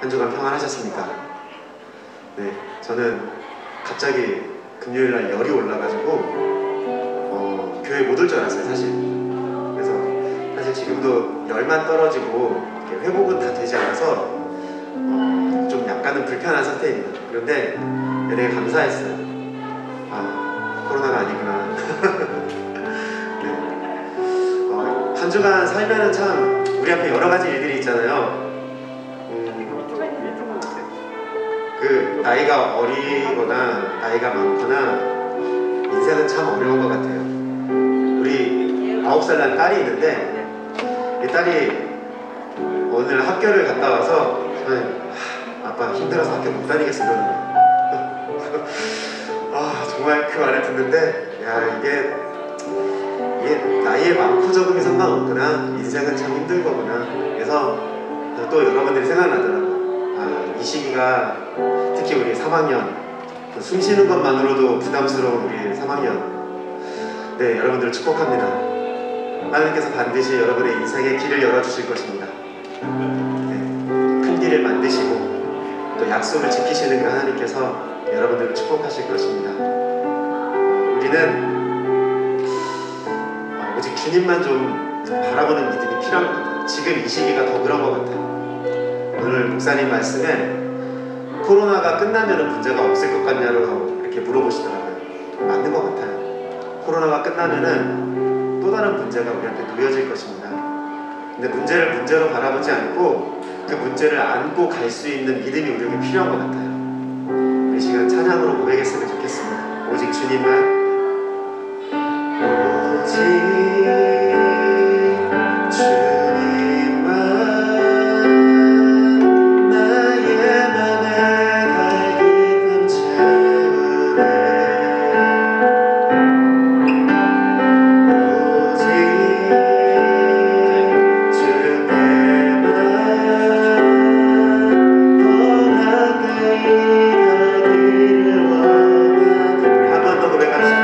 한 주간 평안하셨습니까? 네, 저는 갑자기 금요일날 열이 올라가지고 교회 못 올 줄 알았어요, 사실. 그래서 사실 지금도 열만 떨어지고 회복은 다 되지 않아서 좀 약간은 불편한 상태입니다. 그런데 되게 감사했어요. 아, 코로나가 아니구나. 네. 한 주간 살면은 참 우리 앞에 여러 가지 일들이 있잖아요. 그 나이가 어리거나 나이가 많거나 인생은 참 어려운 것 같아요. 우리 9살 난 딸이 있는데 이 딸이 오늘 학교를 갔다 와서 아빠 힘들어서 학교 못 다니겠어 이러는 거예요. 아, 정말 그 말을 듣는데 야, 이게 나이에 많고 적음이 상관없구나, 인생은 참 힘든 거구나. 그래서 또 여러분들이 생각나더라고요. 이 시기가 특히 우리 3학년 숨 쉬는 것만으로도 부담스러운 우리 3학년, 네, 여러분들을 축복합니다. 하나님께서 반드시 여러분의 인생의 길을 열어주실 것입니다. 네, 큰 길을 만드시고 또 약속을 지키시는 그 하나님께서 여러분들을 축복하실 것입니다. 우리는 오직 주님만 좀 바라보는 믿음이 필요한 것 같아요. 지금 이 시기가 더 그런 것 같아요. 오늘 목사님 말씀에 코로나가 끝나면 문제가 없을 것 같냐고 이렇게 물어보시더라고요. 맞는 것 같아요. 코로나가 끝나면은 또 다른 문제가 우리한테 놓여질 것입니다. 근데 문제를 문제로 바라보지 않고 그 문제를 안고 갈 수 있는 믿음이 우리에게 필요한 것 같아요. 이 시간 찬양으로 고백했으면 좋겠습니다. 오직 주님만, 오직 주님만 나의 맘에 갈기는 채우네. 오직 주님만 더 가까이 가기를 원하네. 우리 한 번 더 고백합시다.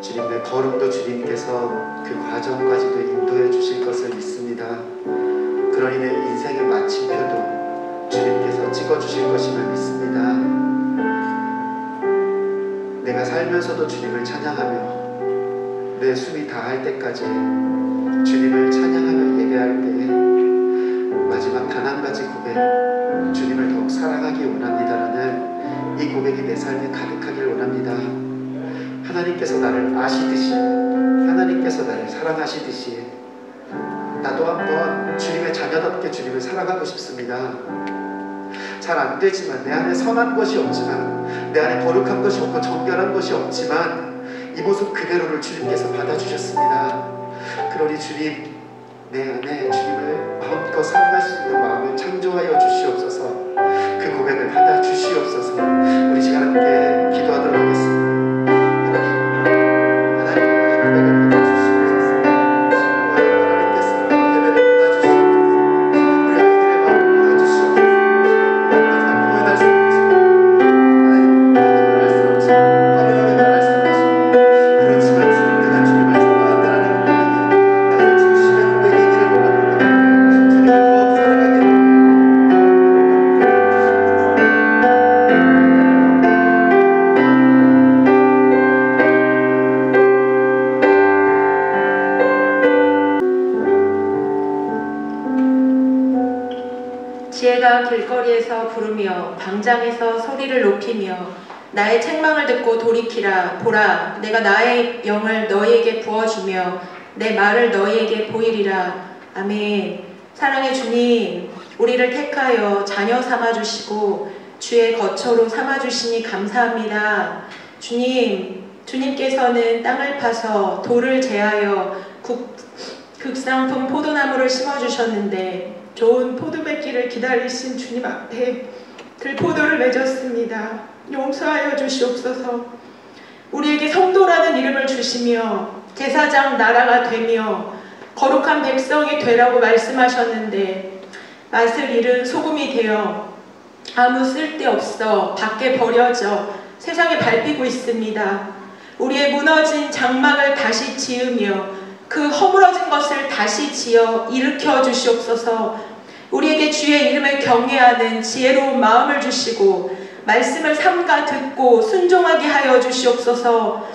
주님, 내 걸음도 주님께서 그 과정까지도 인도해 주실 것을 믿습니다. 그러니 내 인생의 마침표도 주님께서 찍어주실 것임을 믿습니다. 내가 살면서도 주님을 찬양하며 내 숨이 다할 때까지 주님을 찬양하며 예배할 때에 마지막 단 한 가지 고백, 주님을 더욱 사랑하기 원합니다라는 이 고백이 내 삶에 가득하길 원합니다. 하나님께서 나를 아시듯이, 하나님께서 나를 사랑하시듯이 나도 한번 주님의 자녀답게 주님을 사랑하고 싶습니다. 잘 안 되지만, 내 안에 선한 것이 없지만, 내 안에 거룩한 것이 없고 정결한 것이 없지만 이 모습 그대로를 주님께서 받아주셨습니다. 그러니 주님, 내 안에 주님을 마음껏 사랑할 수 있는 마음을 창조하여 주시옵소서. 그 고백을 받아주시옵소서. 우리 시간 함께 기도하도록 하겠습니다. 지혜가 길거리에서 부르며 광장에서 소리를 높이며 나의 책망을 듣고 돌이키라. 보라, 내가 나의 영을 너희에게 부어주며 내 말을 너희에게 보이리라. 아멘. 사랑의 주님, 우리를 택하여 자녀 삼아주시고 주의 거처로 삼아주시니 감사합니다. 주님, 주님께서는 땅을 파서 돌을 제하여 극상품 포도나무를 심어주셨는데 좋은 포도맺기를 기다리신 주님 앞에 들포도를 맺었습니다. 용서하여 주시옵소서. 우리에게 성도라는 이름을 주시며 제사장 나라가 되며 거룩한 백성이 되라고 말씀하셨는데 맛을 잃은 소금이 되어 아무 쓸데없어 밖에 버려져 세상에 밟히고 있습니다. 우리의 무너진 장막을 다시 지으며 그 허물어진 것을 다시 지어 일으켜 주시옵소서. 우리에게 주의 이름을 경외하는 지혜로운 마음을 주시고 말씀을 삼가 듣고 순종하게 하여 주시옵소서.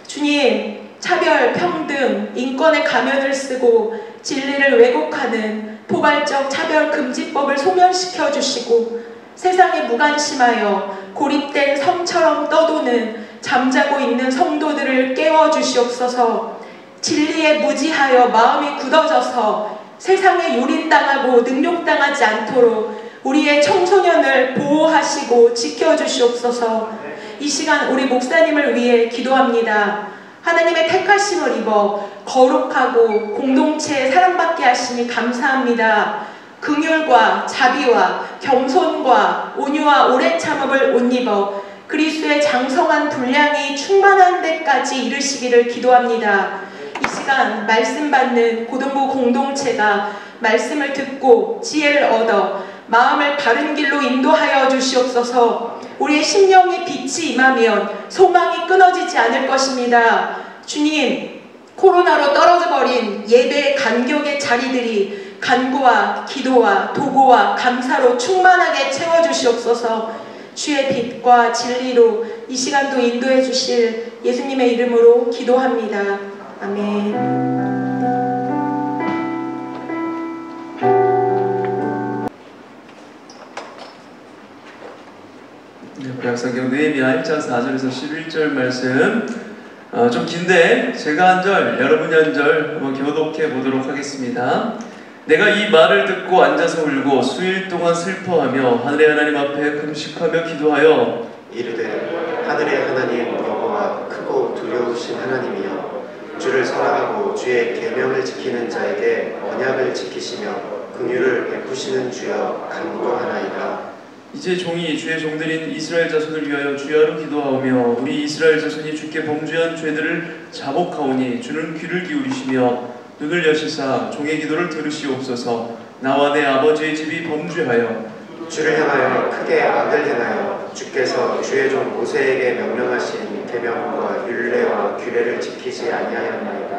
주님, 차별, 평등, 인권의 가면을 쓰고 진리를 왜곡하는 포괄적 차별금지법을 소멸시켜 주시고 세상에 무관심하여 고립된 섬처럼 떠도는 잠자고 있는 성도들을 깨워 주시옵소서. 진리에 무지하여 마음이 굳어져서 세상에 유린당하고 능욕당하지 않도록 우리의 청소년을 보호하시고 지켜주시옵소서. 이 시간 우리 목사님을 위해 기도합니다. 하나님의 택하심을 입어 거룩하고 공동체에 사랑받게 하시니 감사합니다. 긍휼과 자비와 겸손과 온유와 오래 참음을 옷 입어 그리스도의 장성한 분량이 충만한 데까지 이르시기를 기도합니다. 이 시간 말씀 받는 고등부 공동체가 말씀을 듣고 지혜를 얻어 마음을 바른 길로 인도하여 주시옵소서. 우리의 심령의 빛이 임하면 소망이 끊어지지 않을 것입니다. 주님, 코로나로 떨어져 버린 예배의 간격의 자리들이 간구와 기도와 도구와 감사로 충만하게 채워주시옵소서. 주의 빛과 진리로 이 시간도 인도해 주실 예수님의 이름으로 기도합니다. 아멘. 네, 구약성경 느헤미야 1장 4절에서 11절 말씀 좀 긴데 제가 한 절, 여러분이 한 절 한번 교독해 보도록 하겠습니다. 내가 이 말을 듣고 앉아서 울고 수일 동안 슬퍼하며 하늘의 하나님 앞에 금식하며 기도하여 이르되 하늘의 하나님 여호와 크고 두려우신 하나님이여, 주를 사랑하고 주의 계명을 지키는 자에게 언약을 지키시며 긍휼을 베푸시는 주여 간구하나이다. 이제 종이 주의 종들인 이스라엘 자손을 위하여 주야로 기도하오며 우리 이스라엘 자손이 주께 범죄한 죄들을 자복하오니 주는 귀를 기울이시며 눈을 여시사 종의 기도를 들으시옵소서. 나와 내 아버지의 집이 범죄하여 주를 향하여 크게 악을 행하여 주께서 주의 종 모세에게 명령하신 계명과 율례와 규례를 지키지 아니하였나이다.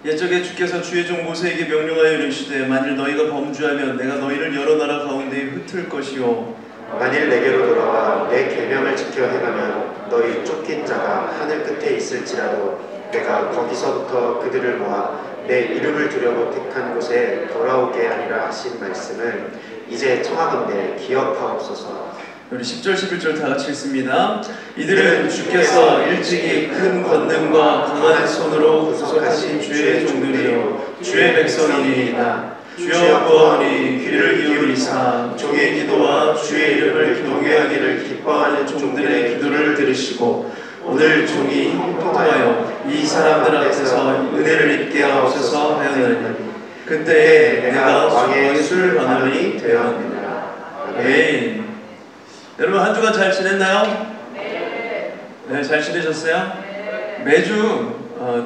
옛적에 주께서 주의 종 모세에게 명령하여 이르시되 만일 너희가 범죄하면 내가 너희를 여러 나라 가운데에 흩을 것이요 만일 내게로 돌아와 내 계명을 지켜 행하면 너희 쫓긴 자가 하늘 끝에 있을지라도 내가 거기서부터 그들을 모아 내 이름을 두려고 택한 곳에 돌아오게 하리라 하신 말씀을 이제 청하건대 기억하옵소서. 우리 10절 11절 다 같이 읽습니다. 이들은 주께서 일찍이 큰 권능과 강한 손으로 구속하신 주의 종들이요 주의 백성이니이다. 주여 구하오니 귀를 기울이사 종의 기도와 주의 이름을 경외하기를 기뻐하는 종들의 기도를 들으시고 오늘 종이 형통하여 이 사람들 앞에서 은혜를 입게 하옵소서 하였나니 그때에 내가 왕의 술반원이 되었느니라. 아멘. 여러분 한 주간 잘 지냈나요? 네, 잘 지내셨어요? 매주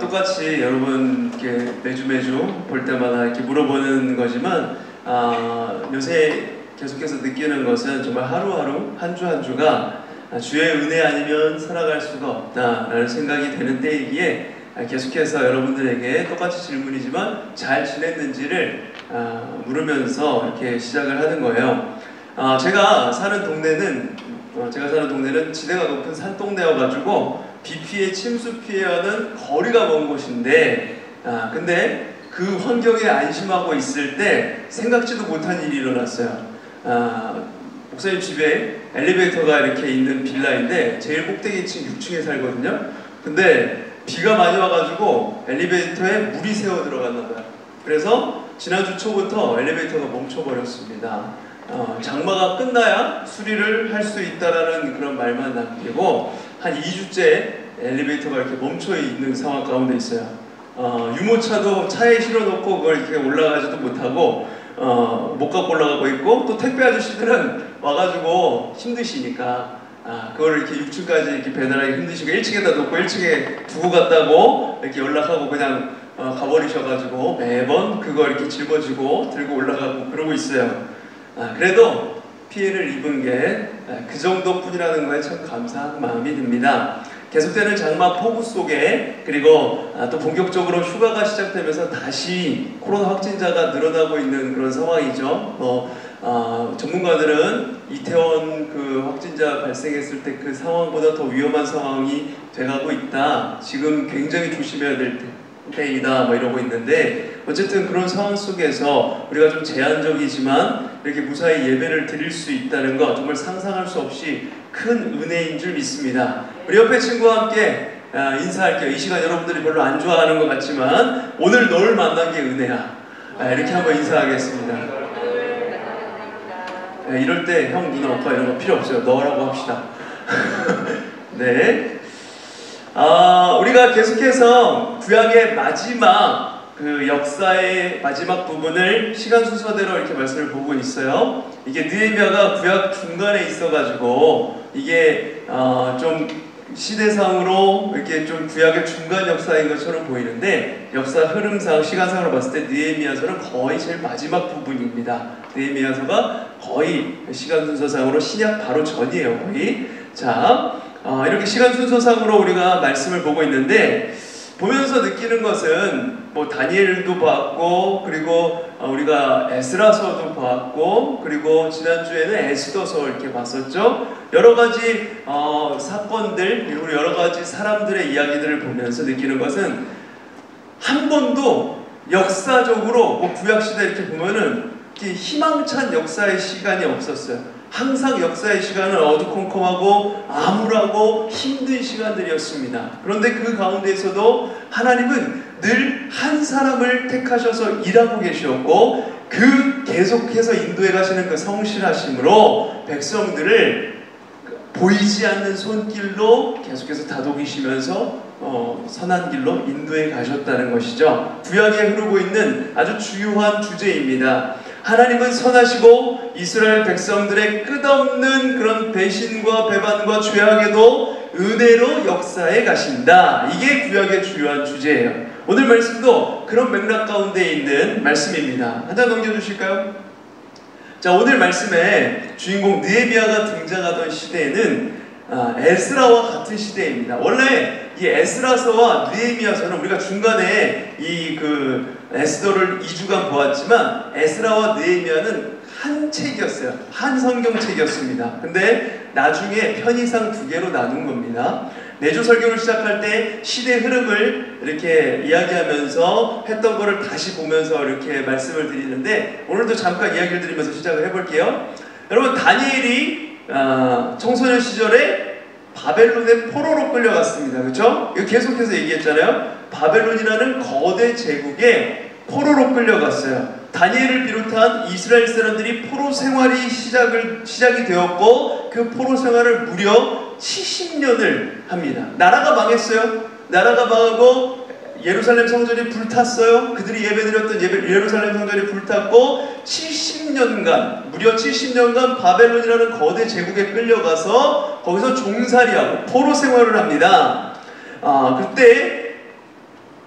똑같이 여러분 이렇게 매주 볼 때마다 이렇게 물어보는 거지만 요새 계속해서 느끼는 것은 정말 하루하루 한 주가 주의 은혜 아니면 살아갈 수가 없다라는 생각이 되는 때이기에 계속해서 여러분들에게 똑같이 질문이지만 잘 지냈는지를 물으면서 이렇게 시작을 하는 거예요. 제가 사는 동네는 지대가 높은 산동네여가지고 비 피해, 침수 피해와는 거리가 먼 곳인데, 근데 그 환경에 안심하고 있을 때 생각지도 못한 일이 일어났어요. 목사님 집에 엘리베이터가 이렇게 있는 빌라인데 제일 꼭대기 층 6층에 살거든요. 근데 비가 많이 와가지고 엘리베이터에 물이 새어 들어갔나 봐요. 그래서 지난주 초부터 엘리베이터가 멈춰버렸습니다. 장마가 끝나야 수리를 할 수 있다라는 그런 말만 남기고 한 2주째 엘리베이터가 이렇게 멈춰 있는 상황 가운데 있어요. 유모차도 차에 실어놓고 그걸 이렇게 올라가지도 못하고 못 갖고 올라가고 있고 또 택배 아저씨들은 와가지고 힘드시니까 그걸 이렇게 6층까지 이렇게 배달하기 힘드시고 1층에다 놓고 1층에 두고 갔다고 이렇게 연락하고 그냥 가버리셔가지고 매번 그걸 이렇게 짊어지고 들고 올라가고 그러고 있어요. 그래도 피해를 입은 게 그 정도뿐이라는 거에 참 감사한 마음이 듭니다. 계속되는 장마 폭우 속에 그리고 또 본격적으로 휴가가 시작되면서 다시 코로나 확진자가 늘어나고 있는 그런 상황이죠. 전문가들은 이태원 그 확진자 발생했을 때 그 상황보다 더 위험한 상황이 돼가고 있다. 지금 굉장히 조심해야 될 때이다 이러고 있는데 어쨌든 그런 상황 속에서 우리가 좀 제한적이지만 이렇게 무사히 예배를 드릴 수 있다는 거 정말 상상할 수 없이 큰 은혜인 줄 믿습니다. 우리 옆에 친구와 함께 인사할게요. 이 시간 여러분들이 별로 안 좋아하는 것 같지만 오늘 널 만난 게 은혜야. 이렇게 한번 인사하겠습니다. 이럴 때 형, 누나, 오빠 이런 거 필요 없어요. 너라고 합시다. 네. 우리가 계속해서 구약의 마지막 그 역사의 마지막 부분을 시간 순서대로 이렇게 말씀을 보고 있어요. 이게 느헤미야가 구약 중간에 있어가지고 이게 좀 시대상으로 이렇게 좀 구약의 중간 역사인 것처럼 보이는데 역사 흐름상 시간상으로 봤을 때 느헤미야서는 거의 제일 마지막 부분입니다. 느헤미야서가 거의 시간 순서상으로 신약 바로 전이에요. 거의. 자, 이렇게 시간 순서상으로 우리가 말씀을 보고 있는데 보면서 느끼는 것은 뭐 다니엘도 봤고 그리고 우리가 에스라서도 봤고 그리고 지난주에는 에스더서 이렇게 봤었죠. 여러 가지 사건들 그리고 여러 가지 사람들의 이야기들을 보면서 느끼는 것은 한 번도 역사적으로 뭐 구약시대 이렇게 보면은 이렇게 희망찬 역사의 시간이 없었어요. 항상 역사의 시간은 어두컴컴하고 암울하고 힘든 시간들이었습니다. 그런데 그 가운데에서도 하나님은 늘 한 사람을 택하셔서 일하고 계셨고 그 계속해서 인도해 가시는 그 성실하심으로 백성들을 보이지 않는 손길로 계속해서 다독이시면서 선한 길로 인도해 가셨다는 것이죠. 구약에 흐르고 있는 아주 주요한 주제입니다. 하나님은 선하시고 이스라엘 백성들의 끝없는 그런 배신과 배반과 죄악에도 은혜로 역사해 가신다. 이게 구약의 주요한 주제예요. 오늘 말씀도 그런 맥락 가운데 있는 말씀입니다. 한 장 넘겨주실까요? 자, 오늘 말씀에 주인공 느헤미야가 등장하던 시대에는 에스라와 같은 시대입니다. 원래 이 에스라서와 느헤미야서는 우리가 중간에 이 에스더를 2주간 보았지만 에스라와 느헤미야는 한 책이었어요. 한 성경책이었습니다. 근데 나중에 편의상 2개로 나눈 겁니다. 매주 설교를 시작할 때 시대 흐름을 이렇게 이야기하면서 했던 거를 다시 보면서 이렇게 말씀을 드리는데, 오늘도 잠깐 이야기를 드리면서 시작을 해볼게요. 여러분, 다니엘이 청소년 시절에 바벨론의 포로로 끌려갔습니다. 그렇죠? 이거 계속해서 얘기했잖아요. 바벨론이라는 거대 제국에 포로로 끌려갔어요. 다니엘을 비롯한 이스라엘 사람들이 포로 생활이 시작이 되었고, 그 포로 생활을 무려 70년을 합니다. 나라가 망했어요. 나라가 망하고 예루살렘 성전이 불탔어요. 그들이 예배드렸던 예루살렘 성전이 불탔고, 70년간, 무려 70년간 바벨론이라는 거대 제국에 끌려가서 거기서 종살이하고 포로 생활을 합니다. 그때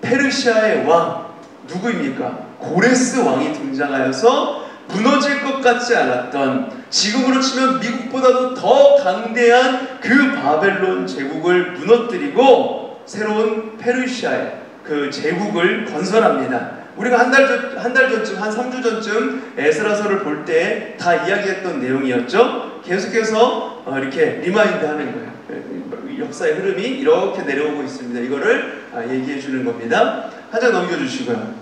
페르시아의 왕 누구입니까? 고레스 왕이 등장하여서 무너질 것 같지 않았던, 지금으로 치면 미국보다도 더 강대한 그 바벨론 제국을 무너뜨리고 새로운 페르시아의 그 제국을 건설합니다. 우리가 한 달 전쯤, 한 3주 전쯤 에스라서를 볼 때 다 이야기했던 내용이었죠. 계속해서 이렇게 리마인드 하는 거예요. 역사의 흐름이 이렇게 내려오고 있습니다. 이거를 얘기해 주는 겁니다. 한 장 넘겨주시고요.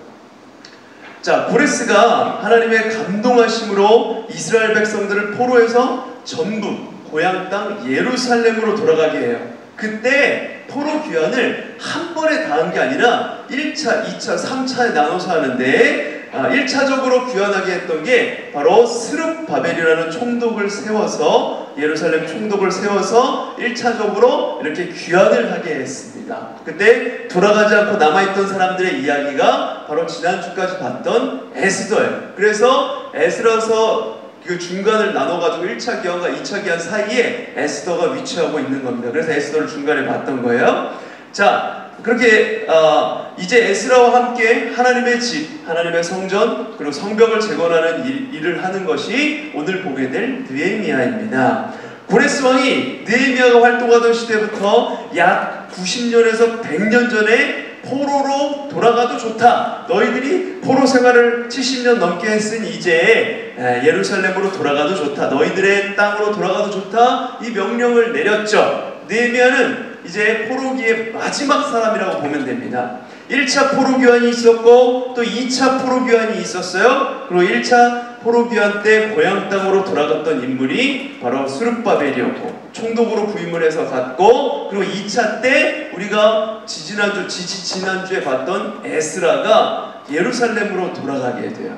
자, 고레스가 하나님의 감동하심으로 이스라엘 백성들을 포로에서 전부 고향 땅 예루살렘으로 돌아가게 해요. 그때 포로 귀환을 한 번에 다 한 게 아니라 1차, 2차, 3차에 나눠서 하는데 1차적으로 귀환하게 했던 게 바로 스룹바벨이라는 총독을 세워서, 예루살렘 총독을 세워서 1차적으로 이렇게 귀환을 하게 했습니다. 그때 돌아가지 않고 남아있던 사람들의 이야기가 바로 지난주까지 봤던 에스더예요. 그래서 에스라서 그 중간을 나눠가지고 1차 기한과 2차 기한 사이에 에스더가 위치하고 있는 겁니다. 그래서 에스더를 중간에 봤던 거예요. 자, 그렇게 이제 에스라와 함께 하나님의 집, 하나님의 성전, 그리고 성벽을 재건하는 일을 하는 것이 오늘 보게 될 느헤미야입니다. 고레스 왕이 느헤미야가 활동하던 시대부터 약 90년에서 100년 전에 포로로 돌아가도 좋다. 너희들이 포로 생활을 70년 넘게 했으니 이제 예루살렘으로 돌아가도 좋다. 너희들의 땅으로 돌아가도 좋다. 이 명령을 내렸죠. 느헤미야는 이제 포로기의 마지막 사람이라고 보면 됩니다. 1차 포로교환이 있었고 또 2차 포로교환이 있었어요. 그리고 1차 포로교환 때 고향 땅으로 돌아갔던 인물이 바로 스룹바벨이었고, 총독으로 부임을 해서 갔고, 그리고 2차 때 우리가 지난주에 봤던 에스라가 예루살렘으로 돌아가게 돼요.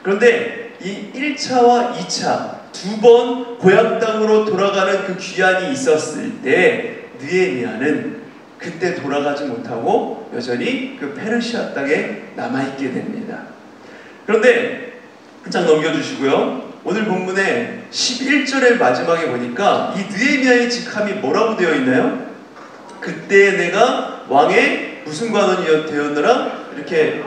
그런데 이 1차와 2차 두 번 고향 땅으로 돌아가는 그 귀환이 있었을 때 느헤미야는 그때 돌아가지 못하고 여전히 그 페르시아 땅에 남아있게 됩니다. 그런데 한 장 넘겨주시고요. 오늘 본문의 11절의 마지막에 보니까 이 느헤미야의 직함이 뭐라고 되어 있나요? 그때 내가 왕의 무슨 관원이 되었느라? 이렇게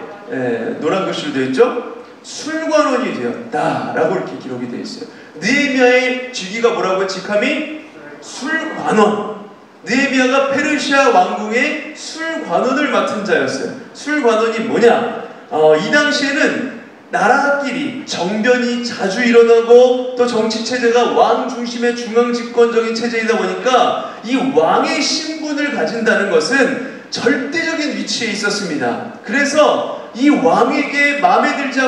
노란 글씨로 되어 있죠? 술관원이 되었다 라고 이렇게 기록이 되어 있어요. 느헤미야의 직위가 뭐라고요? 직함이 술관원. 느헤미야가 페르시아 왕궁의 술관원을 맡은 자였어요. 술관원이 뭐냐? 이 당시에는 나라끼리 정변이 자주 일어나고 또 정치체제가 왕 중심의 중앙집권적인 체제이다 보니까 이 왕의 신분을 가진다는 것은 절대적인 위치에 있었습니다. 그래서 이 왕이 마음에 들지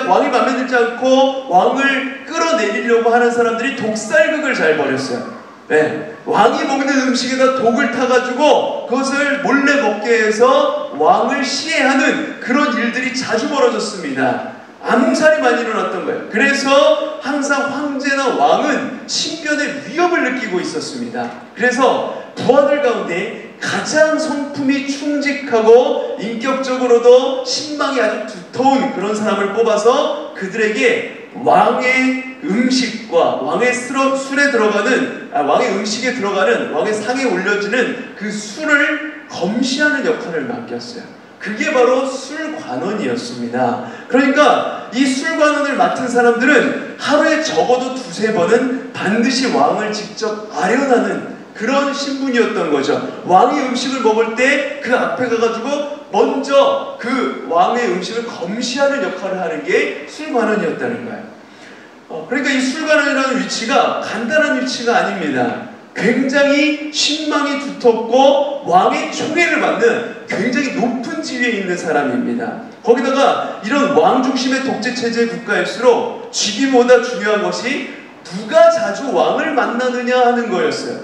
않고 왕을 끌어내리려고 하는 사람들이 독살극을 잘 벌였어요. 네, 왕이 먹는 음식에다 독을 타가지고 그것을 몰래 먹게 해서 왕을 시해하는 그런 일들이 자주 벌어졌습니다. 암살이 많이 일어났던 거예요. 그래서 항상 황제나 왕은 신변의 위협을 느끼고 있었습니다. 그래서 부하들 가운데 가장 성품이 충직하고 인격적으로도 신망이 아주 두터운 그런 사람을 뽑아서 그들에게 왕의 음식과 왕의 술에 들어가는 왕의 음식에 들어가는 왕의 상에 올려지는 그 술을 검시하는 역할을 맡겼어요. 그게 바로 술관원이었습니다. 그러니까 이 술관원을 맡은 사람들은 하루에 적어도 2-3번은 반드시 왕을 직접 아련하는 그런 신분이었던 거죠. 왕이 음식을 먹을 때 그 앞에 가가지고 먼저 그 왕의 음식을 검시하는 역할을 하는 게 술관원이었다는 거예요. 그러니까 이 술관원이라는 위치가 간단한 위치가 아닙니다. 굉장히 신망이 두텁고 왕의 총애를 받는 굉장히 높은 지위에 있는 사람입니다. 거기다가 이런 왕 중심의 독재 체제의 국가일수록 직위보다 중요한 것이 누가 자주 왕을 만나느냐 하는 거였어요.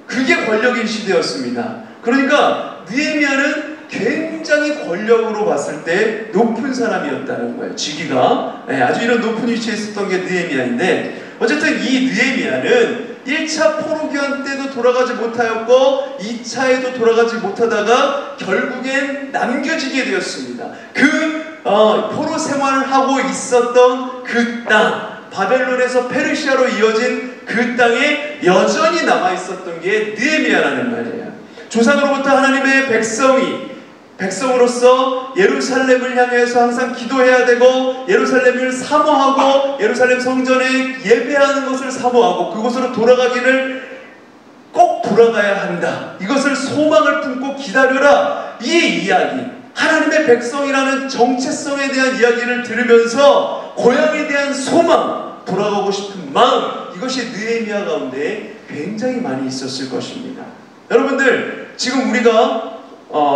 그게 권력인 시대였습니다. 그러니까 느헤미야는 굉장히 권력으로 봤을 때 높은 사람이었다는 거예요. 직위가 아주 이런 높은 위치에 있었던 게 느헤미야인데, 어쨌든 이 느헤미야는 1차 포로기한 때도 돌아가지 못하였고 2차에도 돌아가지 못하다가 결국엔 남겨지게 되었습니다. 그 포로 생활을 하고 있었던 그 땅, 바벨론에서 페르시아로 이어진 그 땅에 여전히 남아있었던 게 느헤미야라는 말이에요. 조상으로부터 하나님의 백성으로서 예루살렘을 향해서 항상 기도해야 되고, 예루살렘을 사모하고, 예루살렘 성전에 예배하는 것을 사모하고, 그곳으로 돌아가기를 꼭 돌아가야 한다. 이것을 소망을 품고 기다려라. 이 이야기, 하나님의 백성이라는 정체성에 대한 이야기를 들으면서 고향에 대한 소망, 돌아가고 싶은 마음, 이것이 느헤미야 가운데 굉장히 많이 있었을 것입니다. 여러분들, 지금 우리가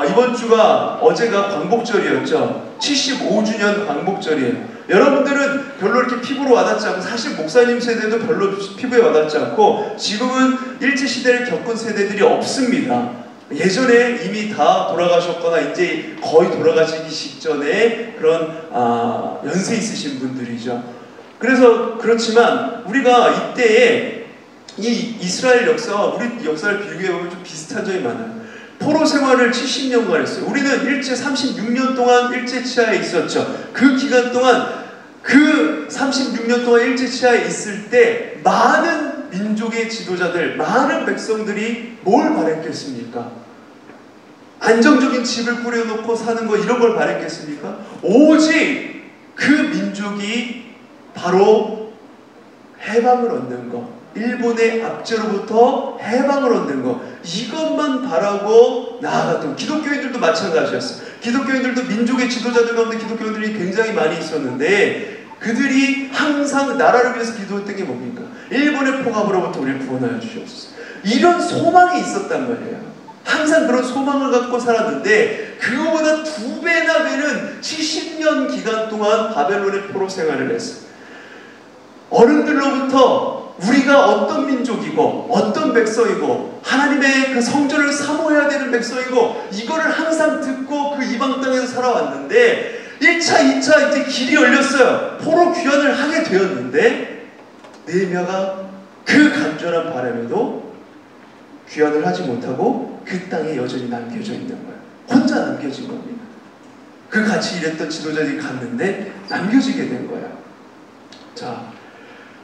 이번 주가 어제가 광복절이었죠. 75주년 광복절이에요. 여러분들은 별로 이렇게 피부로 와닿지 않고, 사실 목사님 세대도 별로 피부에 와닿지 않고, 지금은 일제시대를 겪은 세대들이 없습니다. 예전에 이미 다 돌아가셨거나 이제 거의 돌아가시기 직전에 그런 연세 있으신 분들이죠. 그래서 그렇지만 우리가 이때에 이 이스라엘 역사와 우리 역사를 비교해보면 좀 비슷한 점이 많아요. 포로 생활을 70년간 했어요. 우리는 일제 36년 동안 일제 치하에 있었죠. 그 기간 동안, 그 36년 동안 일제 치하에 있을 때 많은 민족의 지도자들, 많은 백성들이 뭘 바랬겠습니까? 안정적인 집을 꾸려놓고 사는 거, 이런 걸 바랬겠습니까? 오직 그 민족이 바로 해방을 얻는 것, 일본의 압제로부터 해방을 얻는 것, 이것만 바라고 나아갔던, 기독교인들도 마찬가지였어요. 기독교인들도 민족의 지도자들 가운데 기독교인들이 굉장히 많이 있었는데, 그들이 항상 나라를 위해서 기도했던 게 뭡니까? 일본의 포갑으로부터 우리를 구원하여 주시옵소서. 이런 소망이 있었단 말이에요. 항상 그런 소망을 갖고 살았는데, 그거보다 2배나 되는 70년 기간 동안 바벨론의 포로 생활을 했어요. 어른들로부터 우리가 어떤 민족이고 어떤 백성이고 하나님의 그 성전을 사모해야 되는 백성이고, 이거를 항상 듣고 그 이방 땅에서 살아왔는데, 1차, 2차 이제 길이 열렸어요. 포로 귀환을 하게 되었는데, 느헤미야가 그 간절한 바람에도 귀환을 하지 못하고 그 땅에 여전히 남겨져 있는 거예요. 혼자 남겨진 겁니다. 그 같이 일했던 지도자들이 갔는데 남겨지게 된 거예요. 자,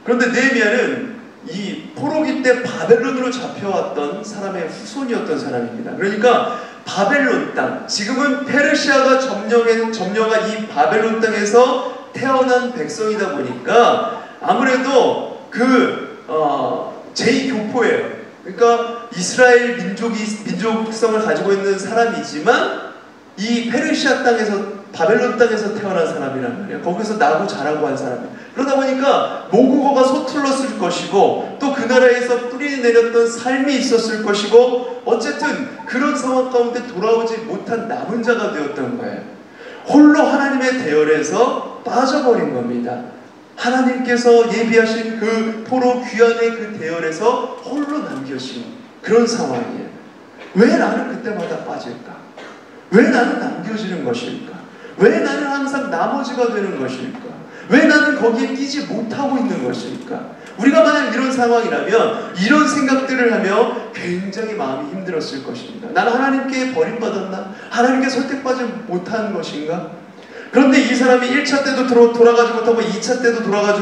그런데 느헤미야는 이 포로기 때 바벨론으로 잡혀왔던 사람의 후손이었던 사람입니다. 그러니까 바벨론 땅, 지금은 페르시아가 점령한 이 바벨론 땅에서 태어난 백성이다 보니까 아무래도 제2교포예요. 그러니까 이스라엘 민족성을 가지고 있는 사람이지만 이 페르시아 땅에서, 바벨론 땅에서 태어난 사람이란 말이에요. 거기서 나고 자라고 한 사람이에요. 그러다 보니까 모국어가 서툴렀을 것이고, 또 그 나라에서 뿌리 내렸던 삶이 있었을 것이고, 어쨌든 그런 상황 가운데 돌아오지 못한 남은 자가 되었던 거예요. 홀로 하나님의 대열에서 빠져버린 겁니다. 하나님께서 예비하신 그 포로 귀환의 그 대열에서 홀로 남겨진 그런 상황이에요. 왜 나는 그때마다 빠질까? 왜 나는 남겨지는 것일까? 왜 나는 항상 나머지가 되는 것일까? 왜 나는 거기에 끼지 못하고 있는 것일까? 우리가 만약 이런 상황이라면 이런 생각들을 하며 굉장히 마음이 힘들었을 것입니다. 나는 하나님께 버림받았나? 하나님께 설득받지 못한 것인가? 그런데 이 사람이 1차 때도 돌아가지 못하고 2차 때도 돌아가지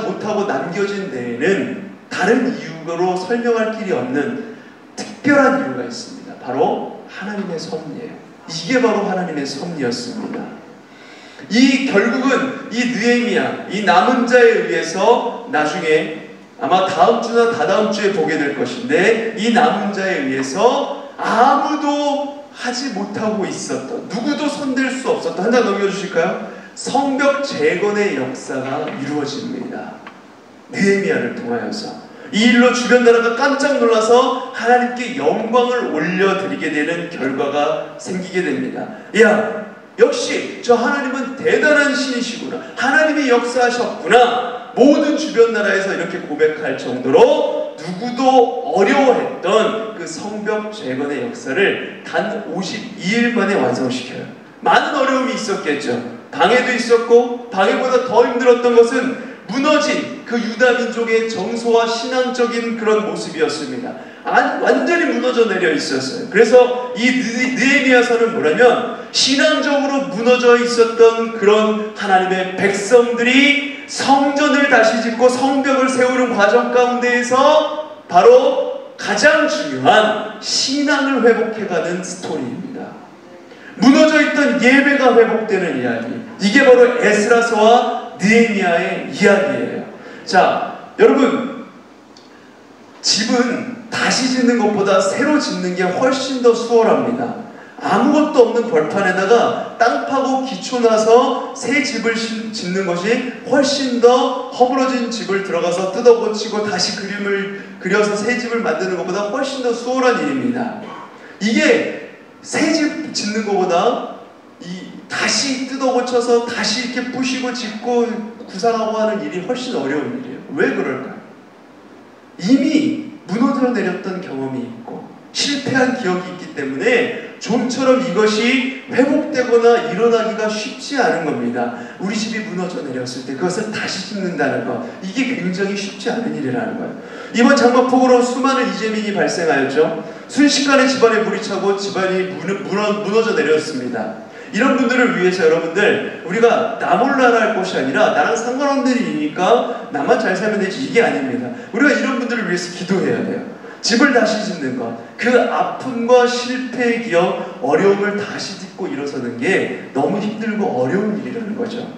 못하고 남겨진 데에는 다른 이유로 설명할 길이 없는 특별한 이유가 있습니다. 바로 하나님의 섭리예요. 이게 바로 하나님의 섭리였습니다. 이 결국은 이 느헤미야, 이 남은 자에 의해서 나중에 아마 다음 주나 다다음 주에 보게 될 것인데, 이 남은 자에 의해서 아무도 하지 못하고 있었던, 누구도 손댈 수 없었던, 한 장 넘겨주실까요? 성벽 재건의 역사가 이루어집니다. 느헤미야를 통하여서. 이 일로 주변 나라가 깜짝 놀라서 하나님께 영광을 올려드리게 되는 결과가 생기게 됩니다. 야, 역시 저 하나님은 대단한 신이시구나, 하나님이 역사하셨구나, 모든 주변 나라에서 이렇게 고백할 정도로 누구도 어려워했던 그 성벽 재건의 역사를 단 52일 만에 완성시켜요. 많은 어려움이 있었겠죠. 방해도 있었고, 방해보다 더 힘들었던 것은 무너진 그 유다 민족의 정서와 신앙적인 그런 모습이었습니다. 완전히 무너져 내려 있었어요. 그래서 이 느헤미야서는 뭐냐면, 신앙적으로 무너져 있었던 그런 하나님의 백성들이 성전을 다시 짓고 성벽을 세우는 과정 가운데에서 바로 가장 중요한 신앙을 회복해가는 스토리입니다. 무너져 있던 예배가 회복되는 이야기, 이게 바로 에스라서와 느헤미야의 이야기예요. 자, 여러분, 집은 다시 짓는 것보다 새로 짓는 게 훨씬 더 수월합니다. 아무것도 없는 벌판에다가 땅 파고 기초 나서 새 집을 짓는 것이 훨씬 더, 허물어진 집을 들어가서 뜯어 고치고 다시 그림을 그려서 새 집을 만드는 것보다 훨씬 더 수월한 일입니다. 이게 새 집 짓는 것보다 다시 뜯어 고쳐서 다시 이렇게 부시고 짓고 구상하고 하는 일이 훨씬 어려운 일이에요. 왜 그럴까요? 이미 무너져 내렸던 경험이 있고 실패한 기억이 있기 때문에 좀처럼 이것이 회복되거나 일어나기가 쉽지 않은 겁니다. 우리 집이 무너져 내렸을 때 그것을 다시 짓는다는 것, 이게 굉장히 쉽지 않은 일이라는 거예요. 이번 장마폭우로 수많은 이재민이 발생하였죠. 순식간에 집안에 물이 차고 집안이 무너져 내렸습니다. 이런 분들을 위해서 여러분들, 우리가 나 몰라라 할 것이 아니라 나랑 상관없는 일이니까 나만 잘 살면 되지, 이게 아닙니다. 우리가 이런 분들을 위해서 기도해야 돼요. 집을 다시 짓는 것, 그 아픔과 실패의 기억, 어려움을 다시 딛고 일어서는 게 너무 힘들고 어려운 일이라는 거죠.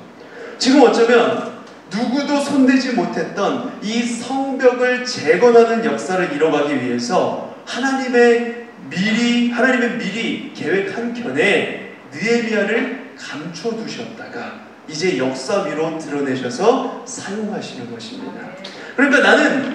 지금 어쩌면 누구도 손대지 못했던 이 성벽을 재건하는 역사를 이뤄가기 위해서 하나님의 미리 계획한 견해 느헤미야를 감춰두셨다가 이제 역사 위로 드러내셔서 사용하시는 것입니다. 그러니까 나는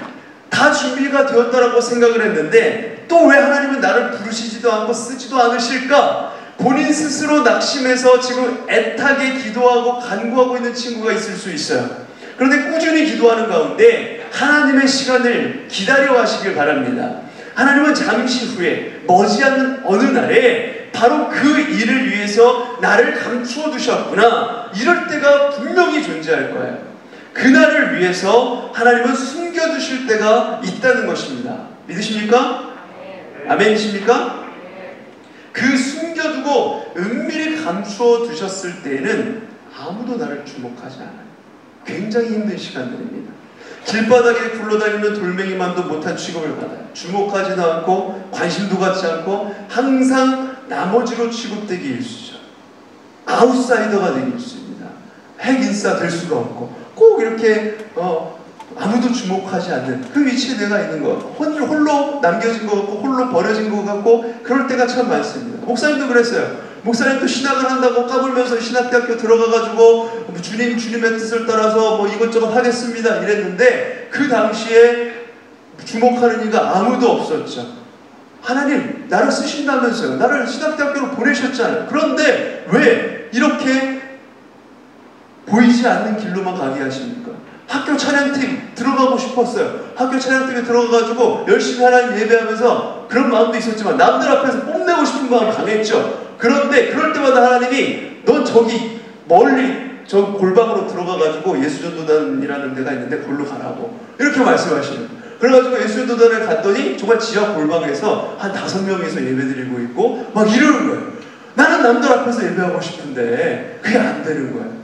다 준비가 되었다라고 생각을 했는데 또 왜 하나님은 나를 부르시지도 않고 쓰지도 않으실까? 본인 스스로 낙심해서 지금 애타게 기도하고 간구하고 있는 친구가 있을 수 있어요. 그런데 꾸준히 기도하는 가운데 하나님의 시간을 기다려 하시길 바랍니다. 하나님은 잠시 후에 머지않는 어느 날에 바로 그 일을 위해서 나를 감추어 두셨구나, 이럴 때가 분명히 존재할 거예요. 그날을 위해서 하나님은 숨겨두실 때가 있다는 것입니다. 믿으십니까? 아멘이십니까? 그 숨겨두고 은밀히 감추어 두셨을 때에는 아무도 나를 주목하지 않아요. 굉장히 힘든 시간들입니다. 길바닥에 굴러다니는 돌멩이만도 못한 취급을 받아요. 주목하지도 않고 관심도 갖지 않고 항상 나머지로 취급되기 일쑤죠. 아웃사이더가 되기 일쑤입니다. 핵인싸 될 수가 없고 꼭 이렇게 아무도 주목하지 않는 그 위치에 내가 있는 것, 홀로 남겨진 것 같고 홀로 버려진 것 같고 그럴 때가 참 많습니다. 목사님도 그랬어요. 목사님도 신학을 한다고 까불면서 신학대학교 들어가가지고 주님의 뜻을 따라서 뭐 이것저것 하겠습니다 이랬는데 그 당시에 주목하는 이가 아무도 없었죠. 하나님 나를 쓰신다면서요. 나를 신학대학교로 보내셨잖아요. 그런데 왜 이렇게 보이지 않는 길로만 가게 하십니까? 학교 찬양팀 들어가고 싶었어요. 학교 찬양팀에 들어가가지고 열심히 하나님 예배하면서 그런 마음도 있었지만 남들 앞에서 뽐내고 싶은 마음 강했죠. 그런데 그럴 때마다 하나님이 넌 저기 멀리 저 골방으로 들어가가지고 예수전도단이라는 데가 있는데 거기로 가라고 이렇게 말씀하시는 거예요. 그래가지고 예수전도단을 갔더니 정말 지하 골방에서 한 5명이서 예배드리고 있고 막 이러는 거예요. 나는 남들 앞에서 예배하고 싶은데 그게 안 되는 거예요.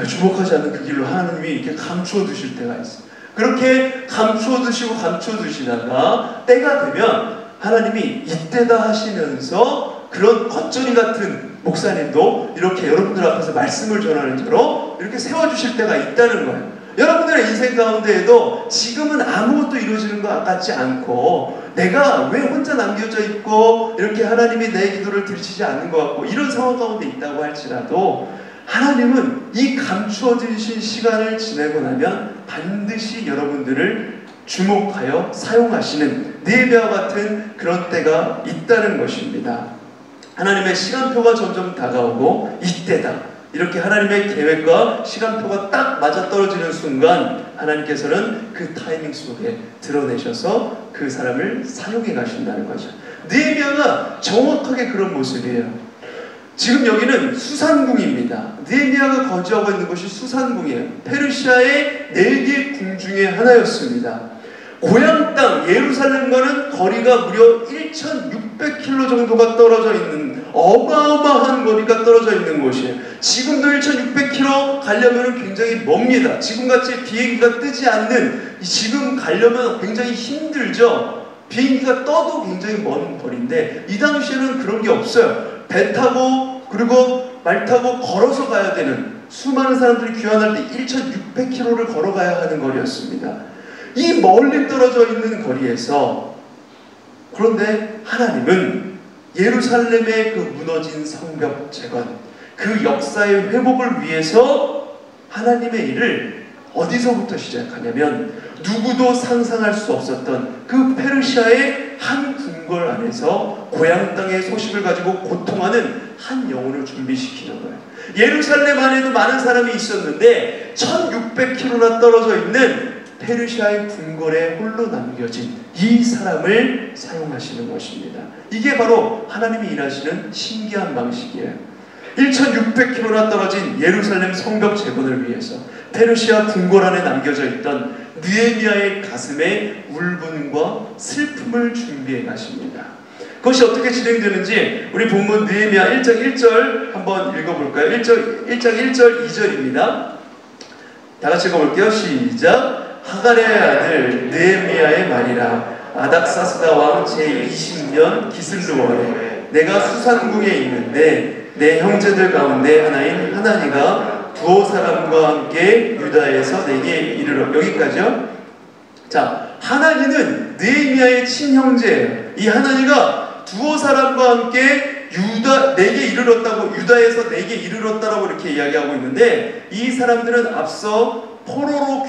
주목하지 않는 그 길로 하나님이 이렇게 감추어 두실 때가 있어요. 그렇게 감추어 두시고 감추어 두시다가 때가 되면 하나님이 이때다 하시면서 그런 겉절이 같은 목사님도 이렇게 여러분들 앞에서 말씀을 전하는 자로 이렇게 세워주실 때가 있다는 거예요. 여러분들의 인생 가운데에도 지금은 아무것도 이루어지는 것 같지 않고 내가 왜 혼자 남겨져 있고 이렇게 하나님이 내 기도를 들으시지 않는 것 같고 이런 상황 가운데 있다고 할지라도 하나님은 이 감추어 주신 시간을 지내고 나면 반드시 여러분들을 주목하여 사용하시는 느헤미야와 같은 그런 때가 있다는 것입니다. 하나님의 시간표가 점점 다가오고 이때다. 이렇게 하나님의 계획과 시간표가 딱 맞아떨어지는 순간 하나님께서는 그 타이밍 속에 드러내셔서 그 사람을 사용해 가신다는 거죠. 느헤미야가 정확하게 그런 모습이에요. 지금 여기는 수산궁입니다. 느헤미야가 거주하고 있는 곳이 수산궁이에요. 페르시아의 4개 궁 중에 하나였습니다. 고향 땅 예루살렘과는 거리가 무려 1600km 정도가 떨어져 있는 어마어마한 거리가 떨어져 있는 곳이에요. 지금도 1600km 가려면 굉장히 멉니다. 지금같이 비행기가 뜨지 않는 지금 가려면 굉장히 힘들죠. 비행기가 떠도 굉장히 먼 거리인데 이 당시에는 그런 게 없어요. 배 타고 그리고 말 타고 걸어서 가야 되는 수많은 사람들이 귀환할 때 1600km를 걸어가야 하는 거리였습니다. 이 멀리 떨어져 있는 거리에서 그런데 하나님은 예루살렘의 그 무너진 성벽 재건 그 역사의 회복을 위해서 하나님의 일을 어디서부터 시작하냐면 누구도 상상할 수 없었던 그 페르시아의 한 궁궐 안에서 고향 땅의 소식을 가지고 고통하는 한 영혼을 준비시키는 거예요. 예루살렘 안에도 많은 사람이 있었는데 1600km나 떨어져 있는 페르시아의 궁궐에 홀로 남겨진 이 사람을 사용하시는 것입니다. 이게 바로 하나님이 일하시는 신기한 방식이에요. 1600km나 떨어진 예루살렘 성벽 재건을 위해서 페르시아 궁궐 안에 남겨져 있던 느헤미야의 가슴에 울분과 슬픔을 준비해 가십니다. 그것이 어떻게 진행되는지 우리 본문 느헤미야 1장 1절 한번 읽어볼까요? 1장 1절 2절입니다. 다 같이 읽어볼게요. 시작. 하갈의 아들 느헤미야의 말이라. 아닥사스다 왕 제20년 기슬루월에 내가 수산궁에 있는데 내 형제들 가운데 하나인 하나니가 두어 사람과 함께 유다에서 내게 이르러. 여기까지요. 자, 하나니는 느헤미야의 친형제예요. 이 하나니가 두어 사람과 함께 내게 이르렀다고, 유다에서 내게 이르렀다라고 이렇게 이야기하고 있는데 이 사람들은 앞서 포로로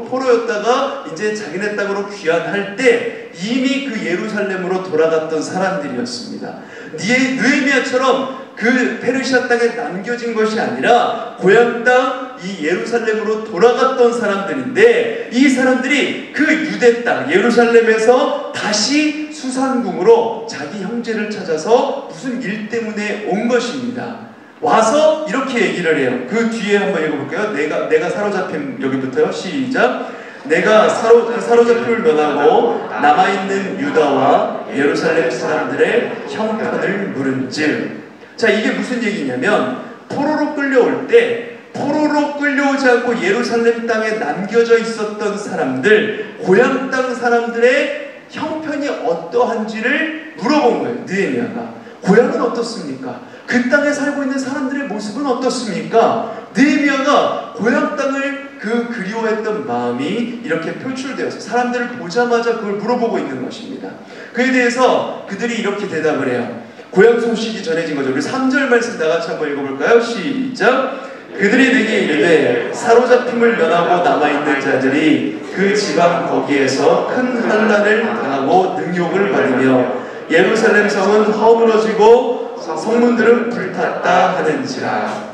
포로였다가 이제 자기네 땅으로 귀환할 때 이미 그 예루살렘으로 돌아갔던 사람들이었습니다. 느헤미야처럼 그 페르시아 땅에 남겨진 것이 아니라 고향 땅 이 예루살렘으로 돌아갔던 사람들인데 이 사람들이 그 유대 땅 예루살렘에서 다시 수산궁으로 자기 형제를 찾아서 무슨 일 때문에 온 것입니다. 와서 이렇게 얘기를 해요. 그 뒤에 한번 읽어볼까요? 내가 사로잡힌, 여기부터요. 시작. 내가 사로잡힘을 면하고 남아있는 유다와 예루살렘 사람들의 형편을 물은즉. 자, 이게 무슨 얘기냐면 포로로 끌려올 때 포로로 끌려오지 않고 예루살렘 땅에 남겨져 있었던 사람들, 고향 땅 사람들의 형편이 어떠한지를 물어본 거예요. 느헤미야가. 고향은 어떻습니까? 그 땅에 살고 있는 사람들의 모습은 어떻습니까? 느헤미야가 고향 땅을 그리워했던 마음이 이렇게 표출되어서 사람들을 보자마자 그걸 물어보고 있는 것입니다. 그에 대해서 그들이 이렇게 대답을 해요. 고향 소식이 전해진 거죠. 우리 3절 말씀 다같이 한번 읽어볼까요? 시작. 그들이 내게 이르되 사로잡힘을 면하고 남아있는 자들이 그 지방 거기에서 큰 환난을 당하고 능욕을 받으며 예루살렘 성은 허물어지고 성문들은 불탔다 하는지라.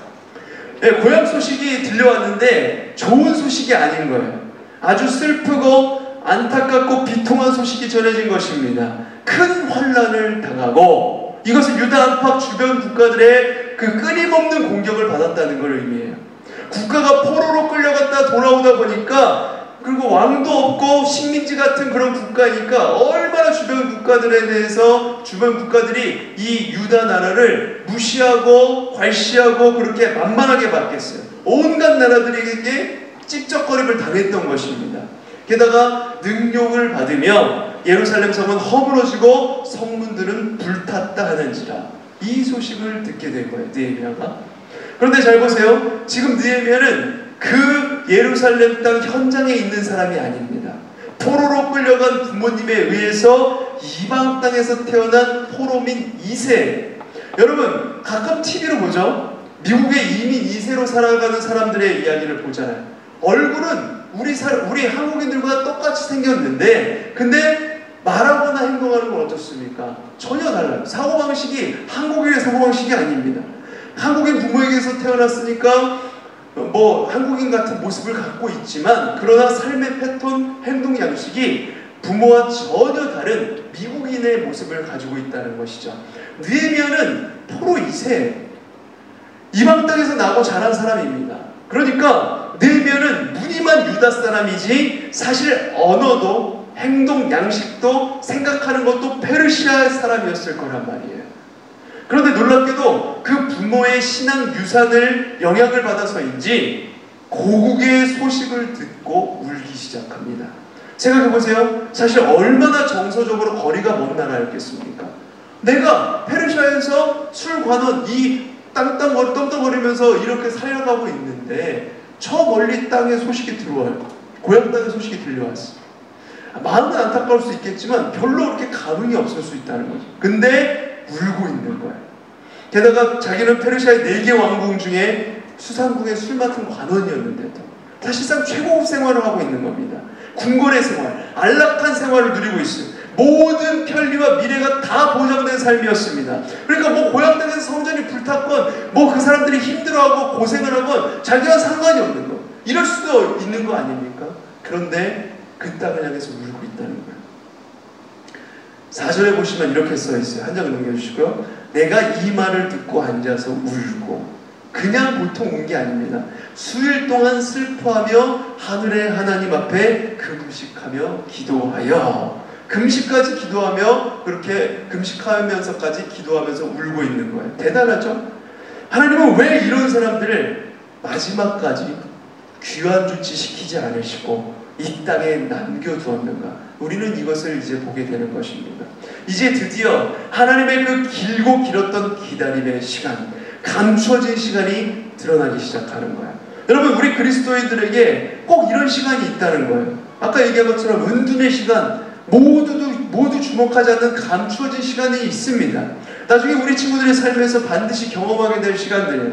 네, 고향 소식이 들려왔는데 좋은 소식이 아닌 거예요. 아주 슬프고 안타깝고 비통한 소식이 전해진 것입니다. 큰 환난을 당하고 이것은 유다 안팎 주변 국가들의 그 끊임없는 공격을 받았다는 걸 의미해요. 국가가 포로로 끌려갔다 돌아오다 보니까 그리고 왕도 없고 식민지 같은 그런 국가니까 얼마나 주변 국가들에 대해서 주변 국가들이 이 유다 나라를 무시하고 괄시하고 그렇게 만만하게 봤겠어요. 온갖 나라들에게 찝쩍거림을 당했던 것입니다. 게다가 능욕을 받으며 예루살렘 성은 허물어지고 성문들은 불탔다 하는지라. 이 소식을 듣게 된 거예요, 느헤미야가. 그런데 잘 보세요. 지금 느헤미야는 그 예루살렘 땅 현장에 있는 사람이 아닙니다. 포로로 끌려간 부모님에 의해서 이방 땅에서 태어난 포로민 2세. 여러분 가끔 TV로 보죠. 미국의 이민 2세로 살아가는 사람들의 이야기를 보잖아요. 얼굴은 우리 한국인들과 똑같이 생겼는데 근데 말하거나 행동하는 건 어떻습니까? 전혀 달라요. 사고방식이 한국인의 사고방식이 아닙니다. 한국인 부모에게서 태어났으니까 뭐 한국인 같은 모습을 갖고 있지만 그러나 삶의 패턴, 행동 양식이 부모와 전혀 다른 미국인의 모습을 가지고 있다는 것이죠. 느헤미야는 포로 2세, 이방 땅에서 나고 자란 사람입니다. 그러니까 느헤미야는 무늬만 유다 사람이지 사실 언어도 행동 양식도 생각하는 것도 페르시아 사람이었을 거란 말이에요. 그런데 놀랍게도 그 부모의 신앙 유산을 영향을 받아서인지 고국의 소식을 듣고 울기 시작합니다. 생각해보세요. 사실 얼마나 정서적으로 거리가 먼 나라였겠습니까? 내가 페르시아에서 술관원 이 떵떵거리면서 이렇게 살아가고 있는데 저 멀리 땅의 소식이 들어와요. 고향 땅의 소식이 들려왔어. 마음은 안타까울 수 있겠지만 별로 그렇게 감흥이 없을 수 있다는 거죠. 근데 울고 있는 거예요. 게다가 자기는 페르시아의 4개 왕궁 중에 수상궁의 술 맡은 관원이었는데도 사실상 최고급 생활을 하고 있는 겁니다. 궁궐의 생활, 안락한 생활을 누리고 있어요. 모든 편리와 미래가 다 보장된 삶이었습니다. 그러니까 뭐 고향 땅에서 성전이 불탔건 뭐 그 사람들이 힘들어하고 고생을 하건 자기와 상관이 없는 거. 이럴 수도 있는 거 아닙니까? 그런데 그 땅을 향해서 울고 있다는 거예요. 4절에 보시면 이렇게 써 있어요. 한 장 넘겨주시고요. 내가 이 말을 듣고 앉아서 울고, 그냥 보통 운 게 아닙니다. 수일 동안 슬퍼하며 하늘의 하나님 앞에 금식하며 기도하여, 금식까지 기도하며 그렇게 금식하면서까지 기도하면서 울고 있는 거예요. 대단하죠? 하나님은 왜 이런 사람들을 마지막까지 귀환 조치시키지 않으시고 이 땅에 남겨두었는가? 우리는 이것을 이제 보게 되는 것입니다. 이제 드디어 하나님의 그 길고 길었던 기다림의 시간, 감추어진 시간이 드러나기 시작하는 거예요. 여러분, 우리 그리스도인들에게 꼭 이런 시간이 있다는 거예요. 아까 얘기한 것처럼 은둔의 시간, 모두 주목하지 않는 감추어진 시간이 있습니다. 나중에 우리 친구들의 삶에서 반드시 경험하게 될 시간들이에요.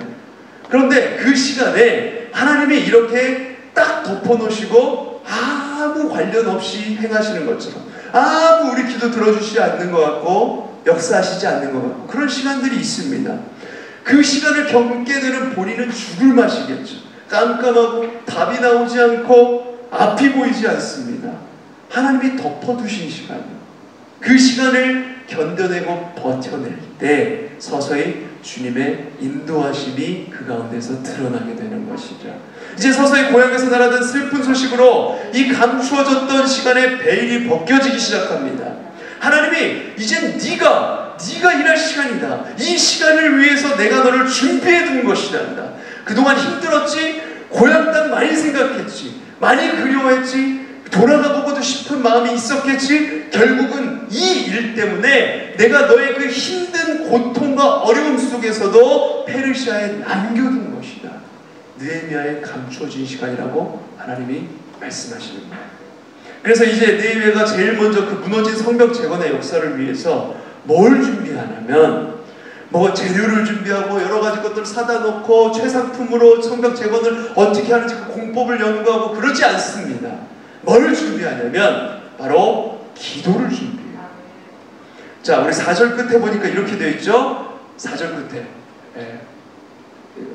그런데 그 시간에 하나님이 이렇게 딱 덮어놓으시고 아무 관련 없이 행하시는 것처럼, 아무 우리 기도 들어주시지 않는 것 같고 역사하시지 않는 것 같고 그런 시간들이 있습니다. 그 시간을 겪게 되는 본인은 죽을 맛이겠죠. 깜깜하고 답이 나오지 않고 앞이 보이지 않습니다. 하나님이 덮어두신 시간이에요. 그 시간을 견뎌내고 버텨낼 때 서서히 주님의 인도하심이 그 가운데서 드러나게 되는 것이죠. 이제 서서히 고향에서 날아든 슬픈 소식으로 이 감추어졌던 시간의 베일이 벗겨지기 시작합니다. 하나님이 이젠 네가 일할 시간이다. 이 시간을 위해서 내가 너를 준비해 둔 것이란다. 그동안 힘들었지, 고향 땅 많이 생각했지, 많이 그리워했지, 돌아가 보고도 싶은 마음이 있었겠지. 결국은 이 일 때문에 내가 너의 그 힘든 고통과 어려움 속에서도 페르시아에 남겨둔 것이다. 느헤미야의 감추어진 시간이라고 하나님이 말씀하시는 거예요. 그래서 이제 느헤미야가 제일 먼저 그 무너진 성벽 재건의 역사를 위해서 뭘 준비하냐면, 뭐 재료를 준비하고 여러 가지 것들을 사다 놓고 최상품으로 성벽 재건을 어떻게 하는지 그 공법을 연구하고 그러지 않습니다. 뭘 준비하냐면 바로 기도를 준비해요. 자, 우리 4절 끝에 보니까 이렇게 되어 있죠. 4절 끝에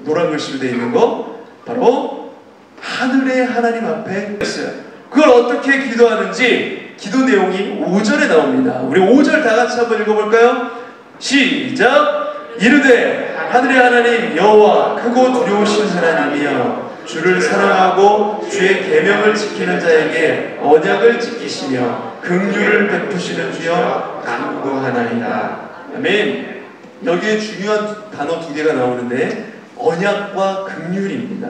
노란 글씨로 되어 있는 거 바로 하늘의 하나님 앞에 있어요. 그걸 어떻게 기도하는지 기도 내용이 5절에 나옵니다. 우리 5절 다 같이 한번 읽어볼까요? 시작! 이르되 하늘의 하나님 여호와 크고 두려우신 하나님이여, 주를 사랑하고 주의 계명을 지키는 자에게 언약을 지키시며 긍휼을 베푸시는 주여 간구하나이다. 아멘. 여기에 중요한 단어 2개가 나오는데 언약과 긍휼입니다.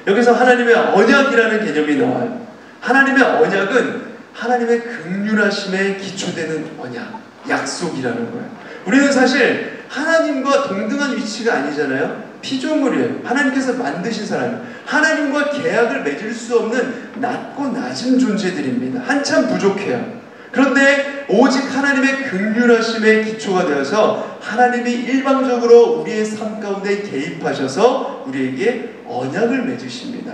여기서 하나님의 언약이라는 개념이 나와요. 하나님의 언약은 하나님의 긍휼하심에 기초되는 언약, 약속이라는 거예요. 우리는 사실 하나님과 동등한 위치가 아니잖아요. 피조물이에요. 하나님께서 만드신 사람이에요. 하나님과 계약을 맺을 수 없는 낮고 낮은 존재들입니다. 한참 부족해요. 그런데 오직 하나님의 긍휼하심에 기초가 되어서 하나님이 일방적으로 우리의 삶 가운데 개입하셔서 우리에게 언약을 맺으십니다.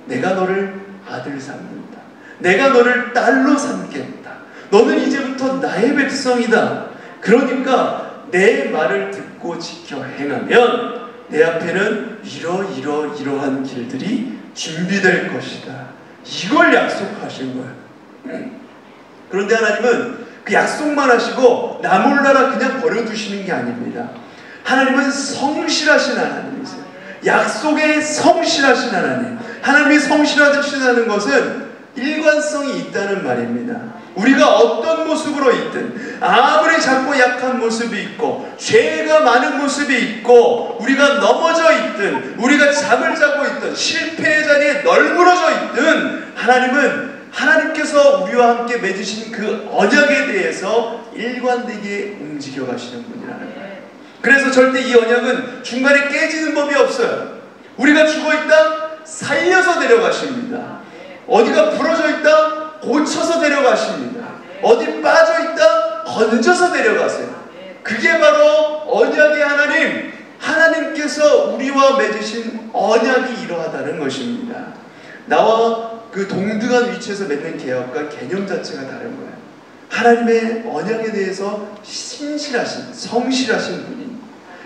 내가 너를 아들 삼는다. 내가 너를 딸로 삼겠다. 너는 이제부터 나의 백성이다. 그러니까 내 말을 듣고 지켜 행하면 내 앞에는 이러한 길들이 준비될 것이다. 이걸 약속하신 거예요. 그런데 하나님은 그 약속만 하시고 나 몰라라 그냥 버려두시는 게 아닙니다. 하나님은 성실하신 하나님이세요. 약속에 성실하신 하나님. 하나님이 성실하시다는 것은 일관성이 있다는 말입니다. 우리가 어떤 모습으로 있든 아무리 작고 약한 모습이 있고 죄가 많은 모습이 있고 우리가 넘어져 있든 우리가 잠을 자고 있든 실패의 자리에 널브러져 있든 하나님께서 우리와 함께 맺으신 그 언약에 대해서 일관되게 움직여 가시는 분이라는 거예요. 그래서 절대 이 언약은 중간에 깨지는 법이 없어요. 우리가 죽어있다 살려서 데려가십니다. 어디가 부러져 있다 고쳐서 데려가십니다. 어디 빠져있다 건져서 데려가세요. 그게 바로 언약의 하나님, 하나님께서 우리와 맺으신 언약이 이러하다는 것입니다. 나와 그 동등한 위치에서 맺는 계약과 개념 자체가 다른 거예요. 하나님의 언약에 대해서 신실하신, 성실하신 분이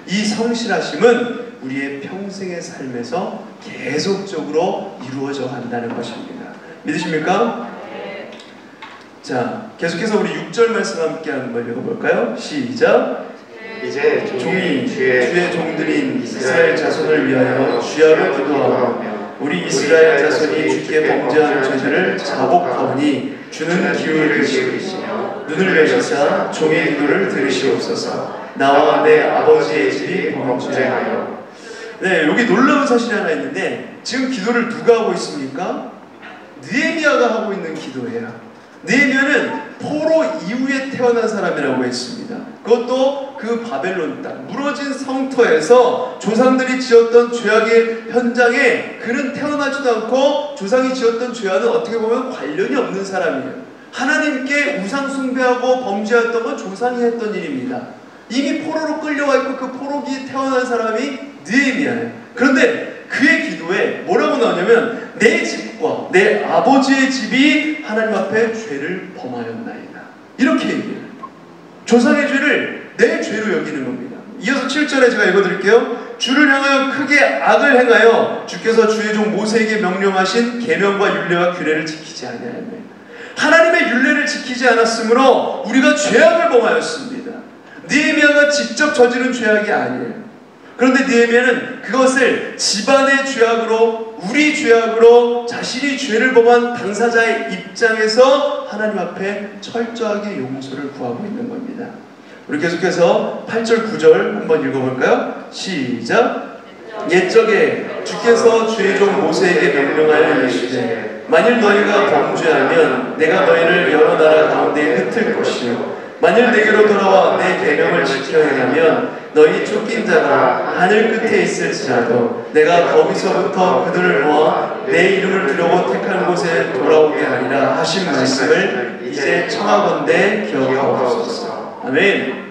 이 성실하심은 우리의 평생의 삶에서 계속적으로 이루어져 간다는 것입니다. 믿으십니까? 네. 자, 계속해서 우리 6절 말씀 함께 한번 읽어볼까요? 시작! 이제 종이 주의 종들인 이스라엘 자손을 위하여 주야로 기도하며 우리 이스라엘 자손이 주께 범죄한 죄들을 자복하오니 주는 기울을 기울이시며 눈을 여시사 종의 기도를 들으시옵소서. 나와 내 아버지의 집이 범죄하여. 네, 여기 놀라운 사실이 하나 있는데 지금 기도를 누가 하고 있습니까? 느헤미야가 하고 있는 기도예요. 느헤미야는 포로 이후에 태어난 사람이라고 했습니다. 그것도 그 바벨론 땅 무너진 성터에서 조상들이 지었던 죄악의 현장에 그는 태어나지도 않고 조상이 지었던 죄와는 어떻게 보면 관련이 없는 사람이에요. 하나님께 우상 숭배하고 범죄했던 건 조상이 했던 일입니다. 이미 포로로 끌려와 있고 그 포로기에 태어난 사람이 느헤미야예요. 그런데 그의 기도에 뭐라고 나오냐면 내 집과 내 아버지의 집이 하나님 앞에 죄를 범하였나이다. 이렇게 얘기해요. 조상의 죄를 내 죄로 여기는 겁니다. 이어서 7절에 제가 읽어드릴게요. 주를 향하여 크게 악을 행하여 주께서 주의 종 모세에게 명령하신 계명과 율례와 규례를 지키지 아니하였나이다. 하나님의 율례를 지키지 않았으므로 우리가 죄악을 범하였습니다. 느헤미야가 직접 저지른 죄악이 아니에요. 그런데 느헤미야는 그것을 집안의 죄악으로 우리 죄악으로 자신이 죄를 범한 당사자의 입장에서 하나님 앞에 철저하게 용서를 구하고 있는 겁니다. 우리 계속해서 8절 9절 한번 읽어볼까요? 시작! 옛적에 주께서 주의 종 모세에게 명령하여 이르시되 만일 너희가 범죄하면 내가 너희를 여러 나라 가운데 흩을 것이요 만일 내게로 돌아와 내 계명을 지켜 행하면 너희 쫓긴 자가 하늘 끝에 있을지라도 내가 거기서부터 그들을 모아 내 이름을 두려고 택한 곳에 돌아오게 하리라 하신 말씀을 이제 청하건대 기억하옵소서. 아멘.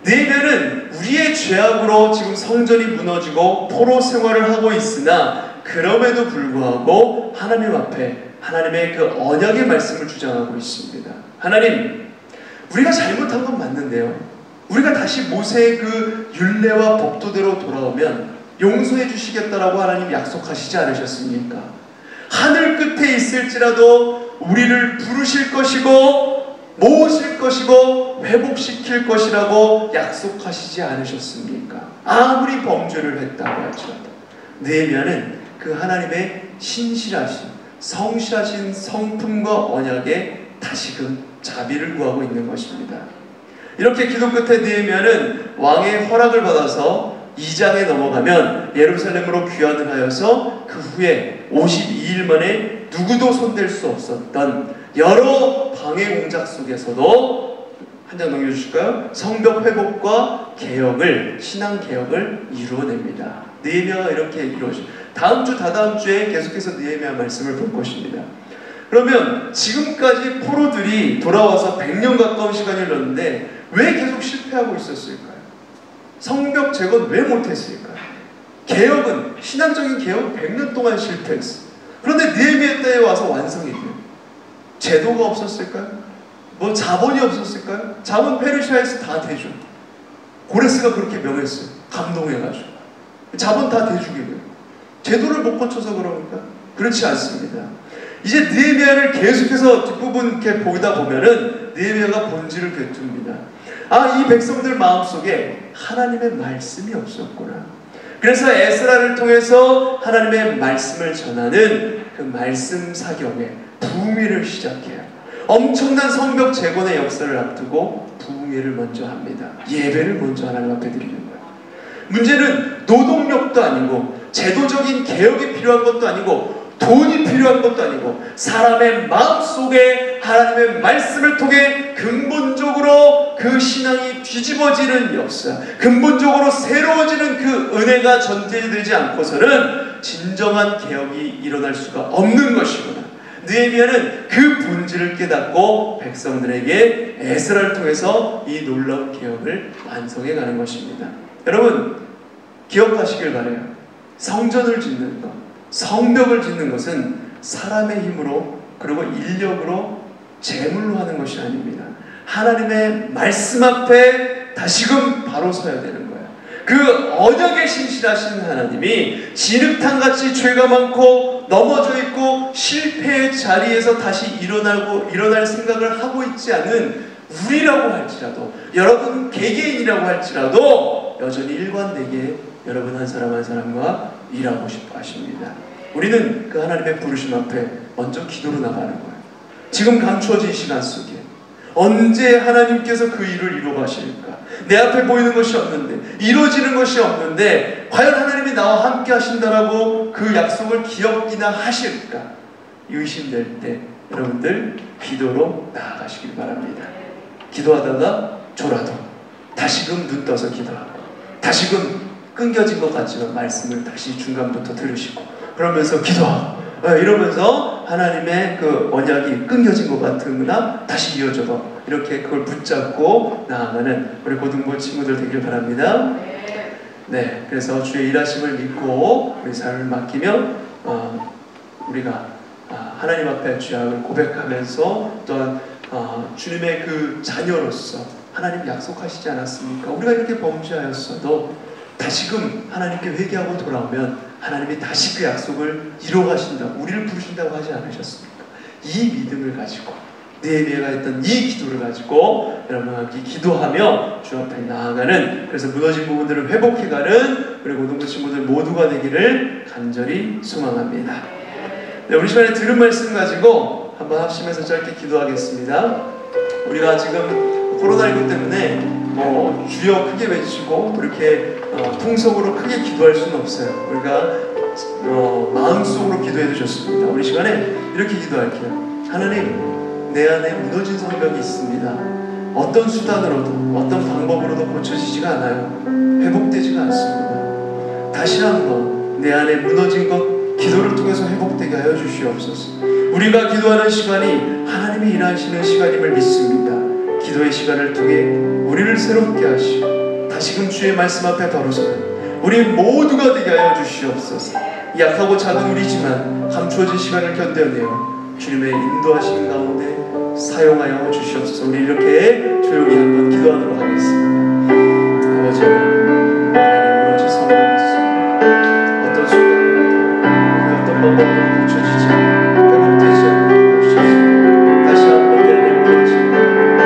느헤미야는 우리의 죄악으로 지금 성전이 무너지고 포로 생활을 하고 있으나 그럼에도 불구하고 하나님 앞에 하나님의 그 언약의 말씀을 주장하고 있습니다. 하나님, 우리가 잘못한 건 맞는데요. 우리가 다시 모세의 그 율례와 법도대로 돌아오면 용서해 주시겠다라고 하나님 약속하시지 않으셨습니까? 하늘 끝에 있을지라도 우리를 부르실 것이고 모으실 것이고 회복시킬 것이라고 약속하시지 않으셨습니까? 아무리 범죄를 했다고 할지라도. 느헤미야는 그 하나님의 신실하신 성실하신 성품과 언약에 다시금 자비를 구하고 있는 것입니다. 이렇게 기도 끝에 느헤미야는 왕의 허락을 받아서 2장에 넘어가면 예루살렘으로 귀환을 하여서 그 후에 52일 만에 누구도 손댈 수 없었던 여러 방해 공작 속에서도 한 장 넘겨주실까요? 성벽 회복과 개혁을, 신앙 개혁을 이루어냅니다. 느헤미야가 이렇게 이루어져. 다음 주, 다다음 주에 계속해서 느헤미야 말씀을 볼 것입니다. 그러면 지금까지 포로들이 돌아와서 100년 가까운 시간이 흘렀는데 왜 계속 실패하고 있었을까요? 성벽 재건 왜 못했을까요? 개혁은, 신앙적인 개혁 100년 동안 실패했어요. 그런데 느헤미야 때에 와서 완성이 돼요. 제도가 없었을까요? 뭐 자본이 없었을까요? 자본 페르시아에서 다 대줘. 고레스가 그렇게 명했어요. 감동해가지고. 자본 다 대주게 돼요. 제도를 못 고쳐서 그럽니까? 그렇지 않습니다. 이제 느헤미야를 계속해서 뒷부분 이렇게 보다 보면은 느헤미야가 본질을 되툽니다. 아, 이 백성들 마음속에 하나님의 말씀이 없었구나. 그래서 에스라를 통해서 하나님의 말씀을 전하는 그 말씀 사경의 부흥회를 시작해요. 엄청난 성벽 재건의 역사를 앞두고 부흥회를 먼저 합니다. 예배를 먼저 하나님 앞에 드리는 거예요. 문제는 노동력도 아니고 제도적인 개혁이 필요한 것도 아니고 돈이 필요한 것도 아니고 사람의 마음속에 하나님의 말씀을 통해 근본적으로 그 신앙이 뒤집어지는 역사, 근본적으로 새로워지는 그 은혜가 전제되지 않고서는 진정한 개혁이 일어날 수가 없는 것이구나. 느헤미야는 그 본질을 깨닫고 백성들에게 에스라를 통해서 이 놀라운 개혁을 완성해 가는 것입니다. 여러분, 기억하시길 바라요. 성전을 짓는 것, 성벽을 짓는 것은 사람의 힘으로 그리고 인력으로 재물로 하는 것이 아닙니다. 하나님의 말씀 앞에 다시금 바로 서야 되는 거예요. 그 언약에 신실하신 하나님이 진흙탕같이 죄가 많고 넘어져 있고 실패의 자리에서 다시 일어날 생각을 하고 있지 않은 우리라고 할지라도, 여러분 개개인이라고 할지라도 여전히 일관되게 여러분 한 사람 한 사람과 일하고 싶어 하십니다. 우리는 그 하나님의 부르심 앞에 먼저 기도로 나가는 거예요. 지금 감추어진 시간 속에 언제 하나님께서 그 일을 이루어 가실까? 내 앞에 보이는 것이 없는데, 이루어지는 것이 없는데 과연 하나님이 나와 함께 하신다라고 그 약속을 기억이나 하실까? 의심될 때 여러분들 기도로 나아가시길 바랍니다. 기도하다가 졸아도 다시금 눈 떠서 기도하고, 다시금 끊겨진 것 같지만 말씀을 다시 중간부터 들으시고, 그러면서 기도하고, 이러면서 하나님의 그 언약이 끊겨진 것 같으나 다시 이어져가 이렇게 그걸 붙잡고 나아가는 우리 고등부 친구들 되길 바랍니다. 네, 그래서 주의 일하심을 믿고 우리 삶을 맡기며 우리가 하나님 앞에 죄악을 고백하면서 또한 주님의 그 자녀로서 하나님 약속하시지 않았습니까? 우리가 이렇게 범죄하였어도 다시금 하나님께 회개하고 돌아오면 하나님이 다시 그 약속을 이루어가신다고, 우리를 부르신다고 하지 않으셨습니까? 이 믿음을 가지고, 느헤미야가 했던 이 기도를 가지고 여러분과 함께 기도하며 주 앞에 나아가는, 그래서 무너진 부분들을 회복해가는 우리 고등부 친구들 모두가 되기를 간절히 소망합니다. 네, 우리 시간에 들은 말씀 가지고 한번 합심해서 짧게 기도하겠습니다. 우리가 지금 코로나19 때문에 주여 크게 외치고 이렇게 통성으로 크게 기도할 수는 없어요. 우리가 마음속으로 기도해 주셨습니다. 우리 시간에 이렇게 기도할게요. 하나님, 내 안에 무너진 성벽이 있습니다. 어떤 수단으로도 어떤 방법으로도 고쳐지지가 않아요. 회복되지가 않습니다. 다시 한번 내 안에 무너진 것 기도를 통해서 회복되게 하여 주시옵소서. 우리가 기도하는 시간이 하나님이 일하시는 시간임을 믿습니다. 기도의 시간을 통해 우리를 새롭게 하시고 다시금 주의 말씀 앞에 바로 서는 우리 모두가 되게 하여 주시옵소서. 약하고 작은 우리지만 감추어진 시간을 견뎌내어 주님의 인도하심 가운데 사용하여 주시옵소서. 우리 이렇게 조용히 한번 기도하도록 하겠습니다. 아버지 하나님, 무너진 성벽이 있습니다. 어떤 순간으로도 그 어떤 방법으로 고쳐지지 회복되지 않는 것이었습니다. 다시 한번 내 안에 무너진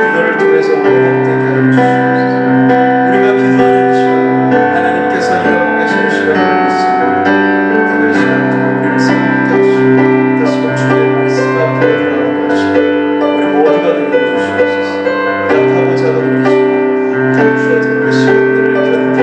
기도를 통해서 회복되게 하여 주시옵소서. 우리가 기도하는 시간, 하나님께서 일하고 계시는 시간을 믿습니다. 그 시간 동안 우리를 새롭게 하시고 다시금 주의 말씀 앞에 돌아오게 하시고 우리 모두가 되게 해주시옵소서. 약하고 작은 우리지만 감추어진 그 시간들을 견디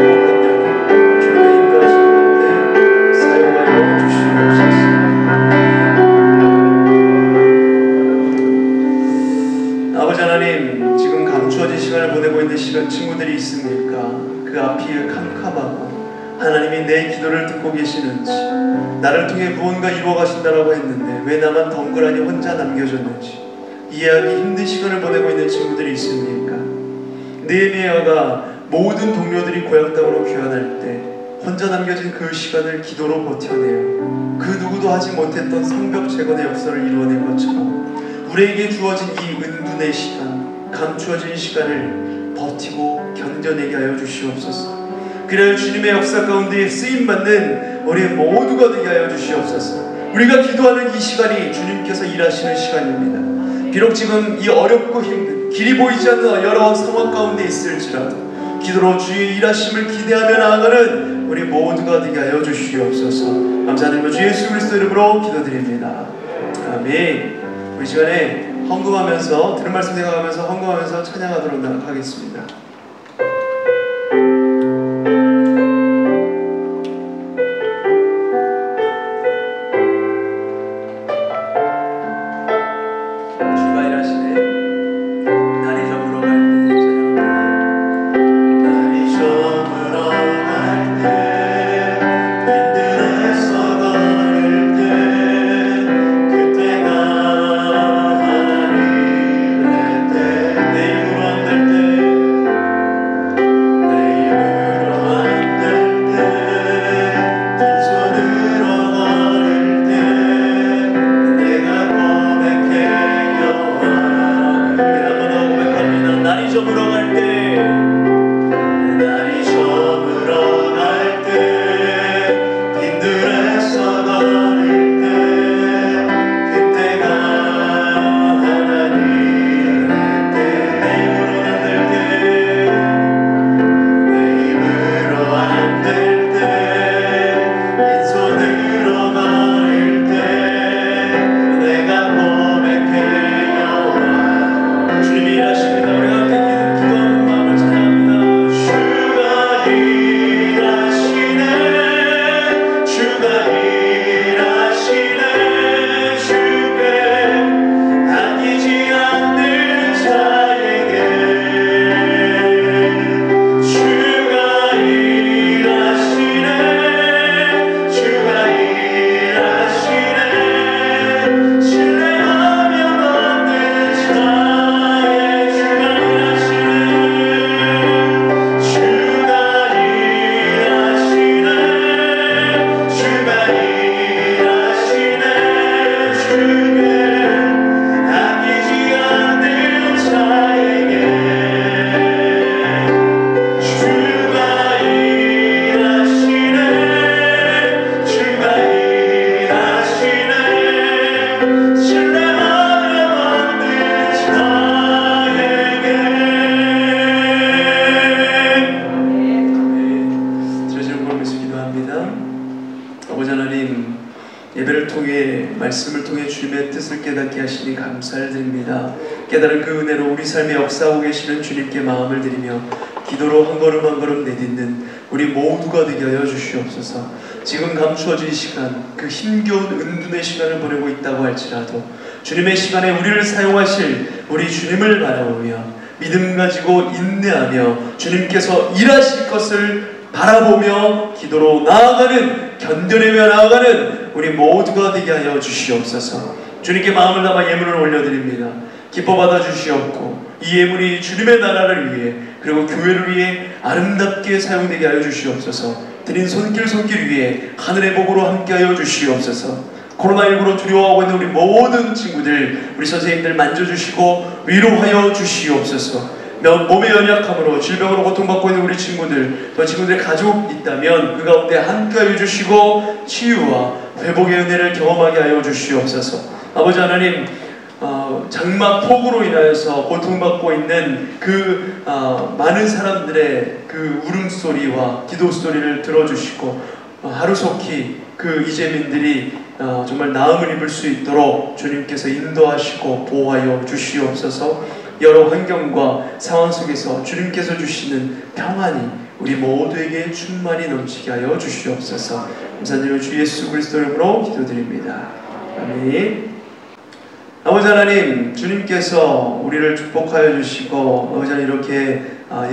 하나님이 내 기도를 듣고 계시는지, 나를 통해 무언가 이루어 가신다라고 했는데 왜 나만 덩그러니 혼자 남겨졌는지 이해하기 힘든 시간을 보내고 있는 친구들이 있습니까? 느헤미야가 모든 동료들이 고향 땅으로 귀환할 때 혼자 남겨진 그 시간을 기도로 버텨내요. 그 누구도 하지 못했던 성벽 재건의 역사를 이루어낸 것처럼 우리에게 주어진 이 은둔의 시간, 감추어진 시간을 버티고 견뎌내게 하여 주시옵소서. 그래야 주님의 역사 가운데 쓰임받는 우리 모두가 되게 하여 주시옵소서. 우리가 기도하는 이 시간이 주님께서 일하시는 시간입니다. 비록 지금 이 어렵고 힘든 길이 보이지 않는 여러 상황 가운데 있을지라도 기도로 주의 일하심을 기대하며 나아가는 우리 모두가 되게 하여 주시옵소서. 감사드리며 주 예수 그리스도 이름으로 기도드립니다. 아멘. 우리 시간에 헌금하면서 들은 말씀 생각하면서 헌금하면서 찬양하도록 하겠습니다. 말씀을 통해 주님의 뜻을 깨닫게 하시니 감사를 드립니다. 깨달은 그 은혜로 우리 삶에 역사하고 계시는 주님께 마음을 드리며 기도로 한 걸음 한 걸음 내딛는 우리 모두가 되게 하여 주시옵소서. 지금 감추어진 시간, 그 힘겨운 은둔의 시간을 보내고 있다고 할지라도 주님의 시간에 우리를 사용하실 우리 주님을 바라보며 믿음 가지고 인내하며 주님께서 일하실 것을 바라보며 기도로 나아가는, 견뎌내며 나아가는 우리 모두가 되게 하여 주시옵소서. 주님께 마음을 담아 예물을 올려드립니다. 기뻐 받아 주시옵고 이 예물이 주님의 나라를 위해 그리고 교회를 위해 아름답게 사용되게 하여 주시옵소서. 드린 손길 위에 하늘의 복으로 함께하여 주시옵소서. 코로나19로 두려워하고 있는 우리 모든 친구들, 우리 선생님들 만져주시고 위로하여 주시옵소서. 몸의 연약함으로 질병으로 고통받고 있는 우리 친구들, 또 친구들의 가족 있다면 그 가운데 함께하여 주시고 치유와 회복의 은혜를 경험하게 하여 주시옵소서. 아버지 하나님, 장막 폭우로 인하여서 고통받고 있는 그 많은 사람들의 그 울음소리와 기도소리를 들어주시고 하루속히 그 이재민들이 정말 나음을 입을 수 있도록 주님께서 인도하시고 보호하여 주시옵소서. 여러 환경과 상황 속에서 주님께서 주시는 평안이 우리 모두에게 충만히 넘치게 하여 주시옵소서. 감사드리며 주 예수 그리스도 이름으로 기도드립니다. 아멘. 아버지 하나님, 주님께서 우리를 축복하여 주시고 아버지 하나님 이렇게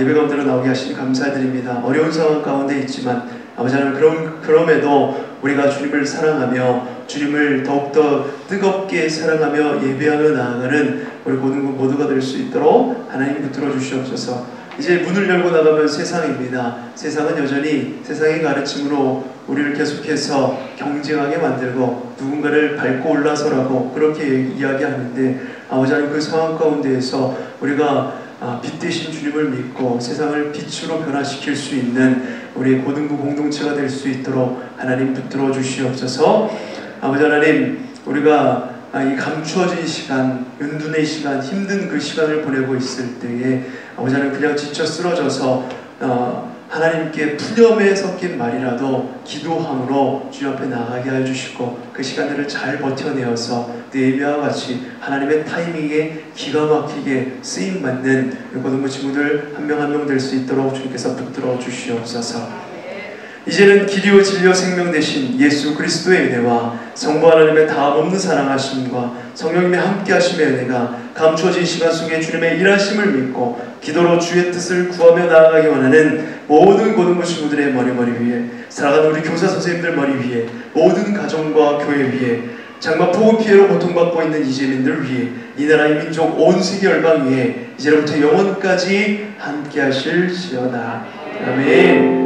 예배 가운데로 나오게 하시니 감사드립니다. 어려운 상황 가운데 있지만 아버지 하나님, 그럼에도 우리가 주님을 사랑하며 주님을 더욱더 뜨겁게 사랑하며 예배하며 나아가는 우리 고등부 모두가 될 수 있도록 하나님 붙들어 주시옵소서. 이제 문을 열고 나가면 세상입니다. 세상은 여전히 세상의 가르침으로 우리를 계속해서 경쟁하게 만들고 누군가를 밟고 올라서라고 그렇게 이야기하는데, 아버지 하나님, 그 상황 가운데에서 우리가 빛 대신 주님을 믿고 세상을 빛으로 변화시킬 수 있는 우리 고등부 공동체가 될 수 있도록 하나님 붙들어 주시옵소서. 아버지 하나님, 우리가 이 감추어진 시간, 은둔의 시간, 힘든 그 시간을 보내고 있을 때에 아버지 하나님, 그냥 지쳐 쓰러져서 하나님께 푸념에 섞인 말이라도 기도함으로 주님 앞에 나가게 해주시고 그 시간들을 잘 버텨내어서 예배와 같이 하나님의 타이밍에 기가 막히게 쓰임받는 고등부 친구들 한 명 한 명 될 수 있도록 주님께서 붙들어 주시옵소서. 이제는 길이요 진리요 생명 되신 예수 그리스도의 은혜와 성부 하나님의 다함없는 사랑하심과 성령님의 함께하심의 은혜가 감추어진 시간 속에 주님의 일하심을 믿고 기도로 주의 뜻을 구하며 나아가기 원하는 모든 고등부 친구들의 머리 위에, 사랑하는 우리 교사 선생님들 머리 위에, 모든 가정과 교회 위에, 장마 폭우 피해로 고통받고 있는 이재민들 위에, 이 나라의 민족 온 세계 열방 위에 이제로부터 영원까지 함께하실지어다. 아멘.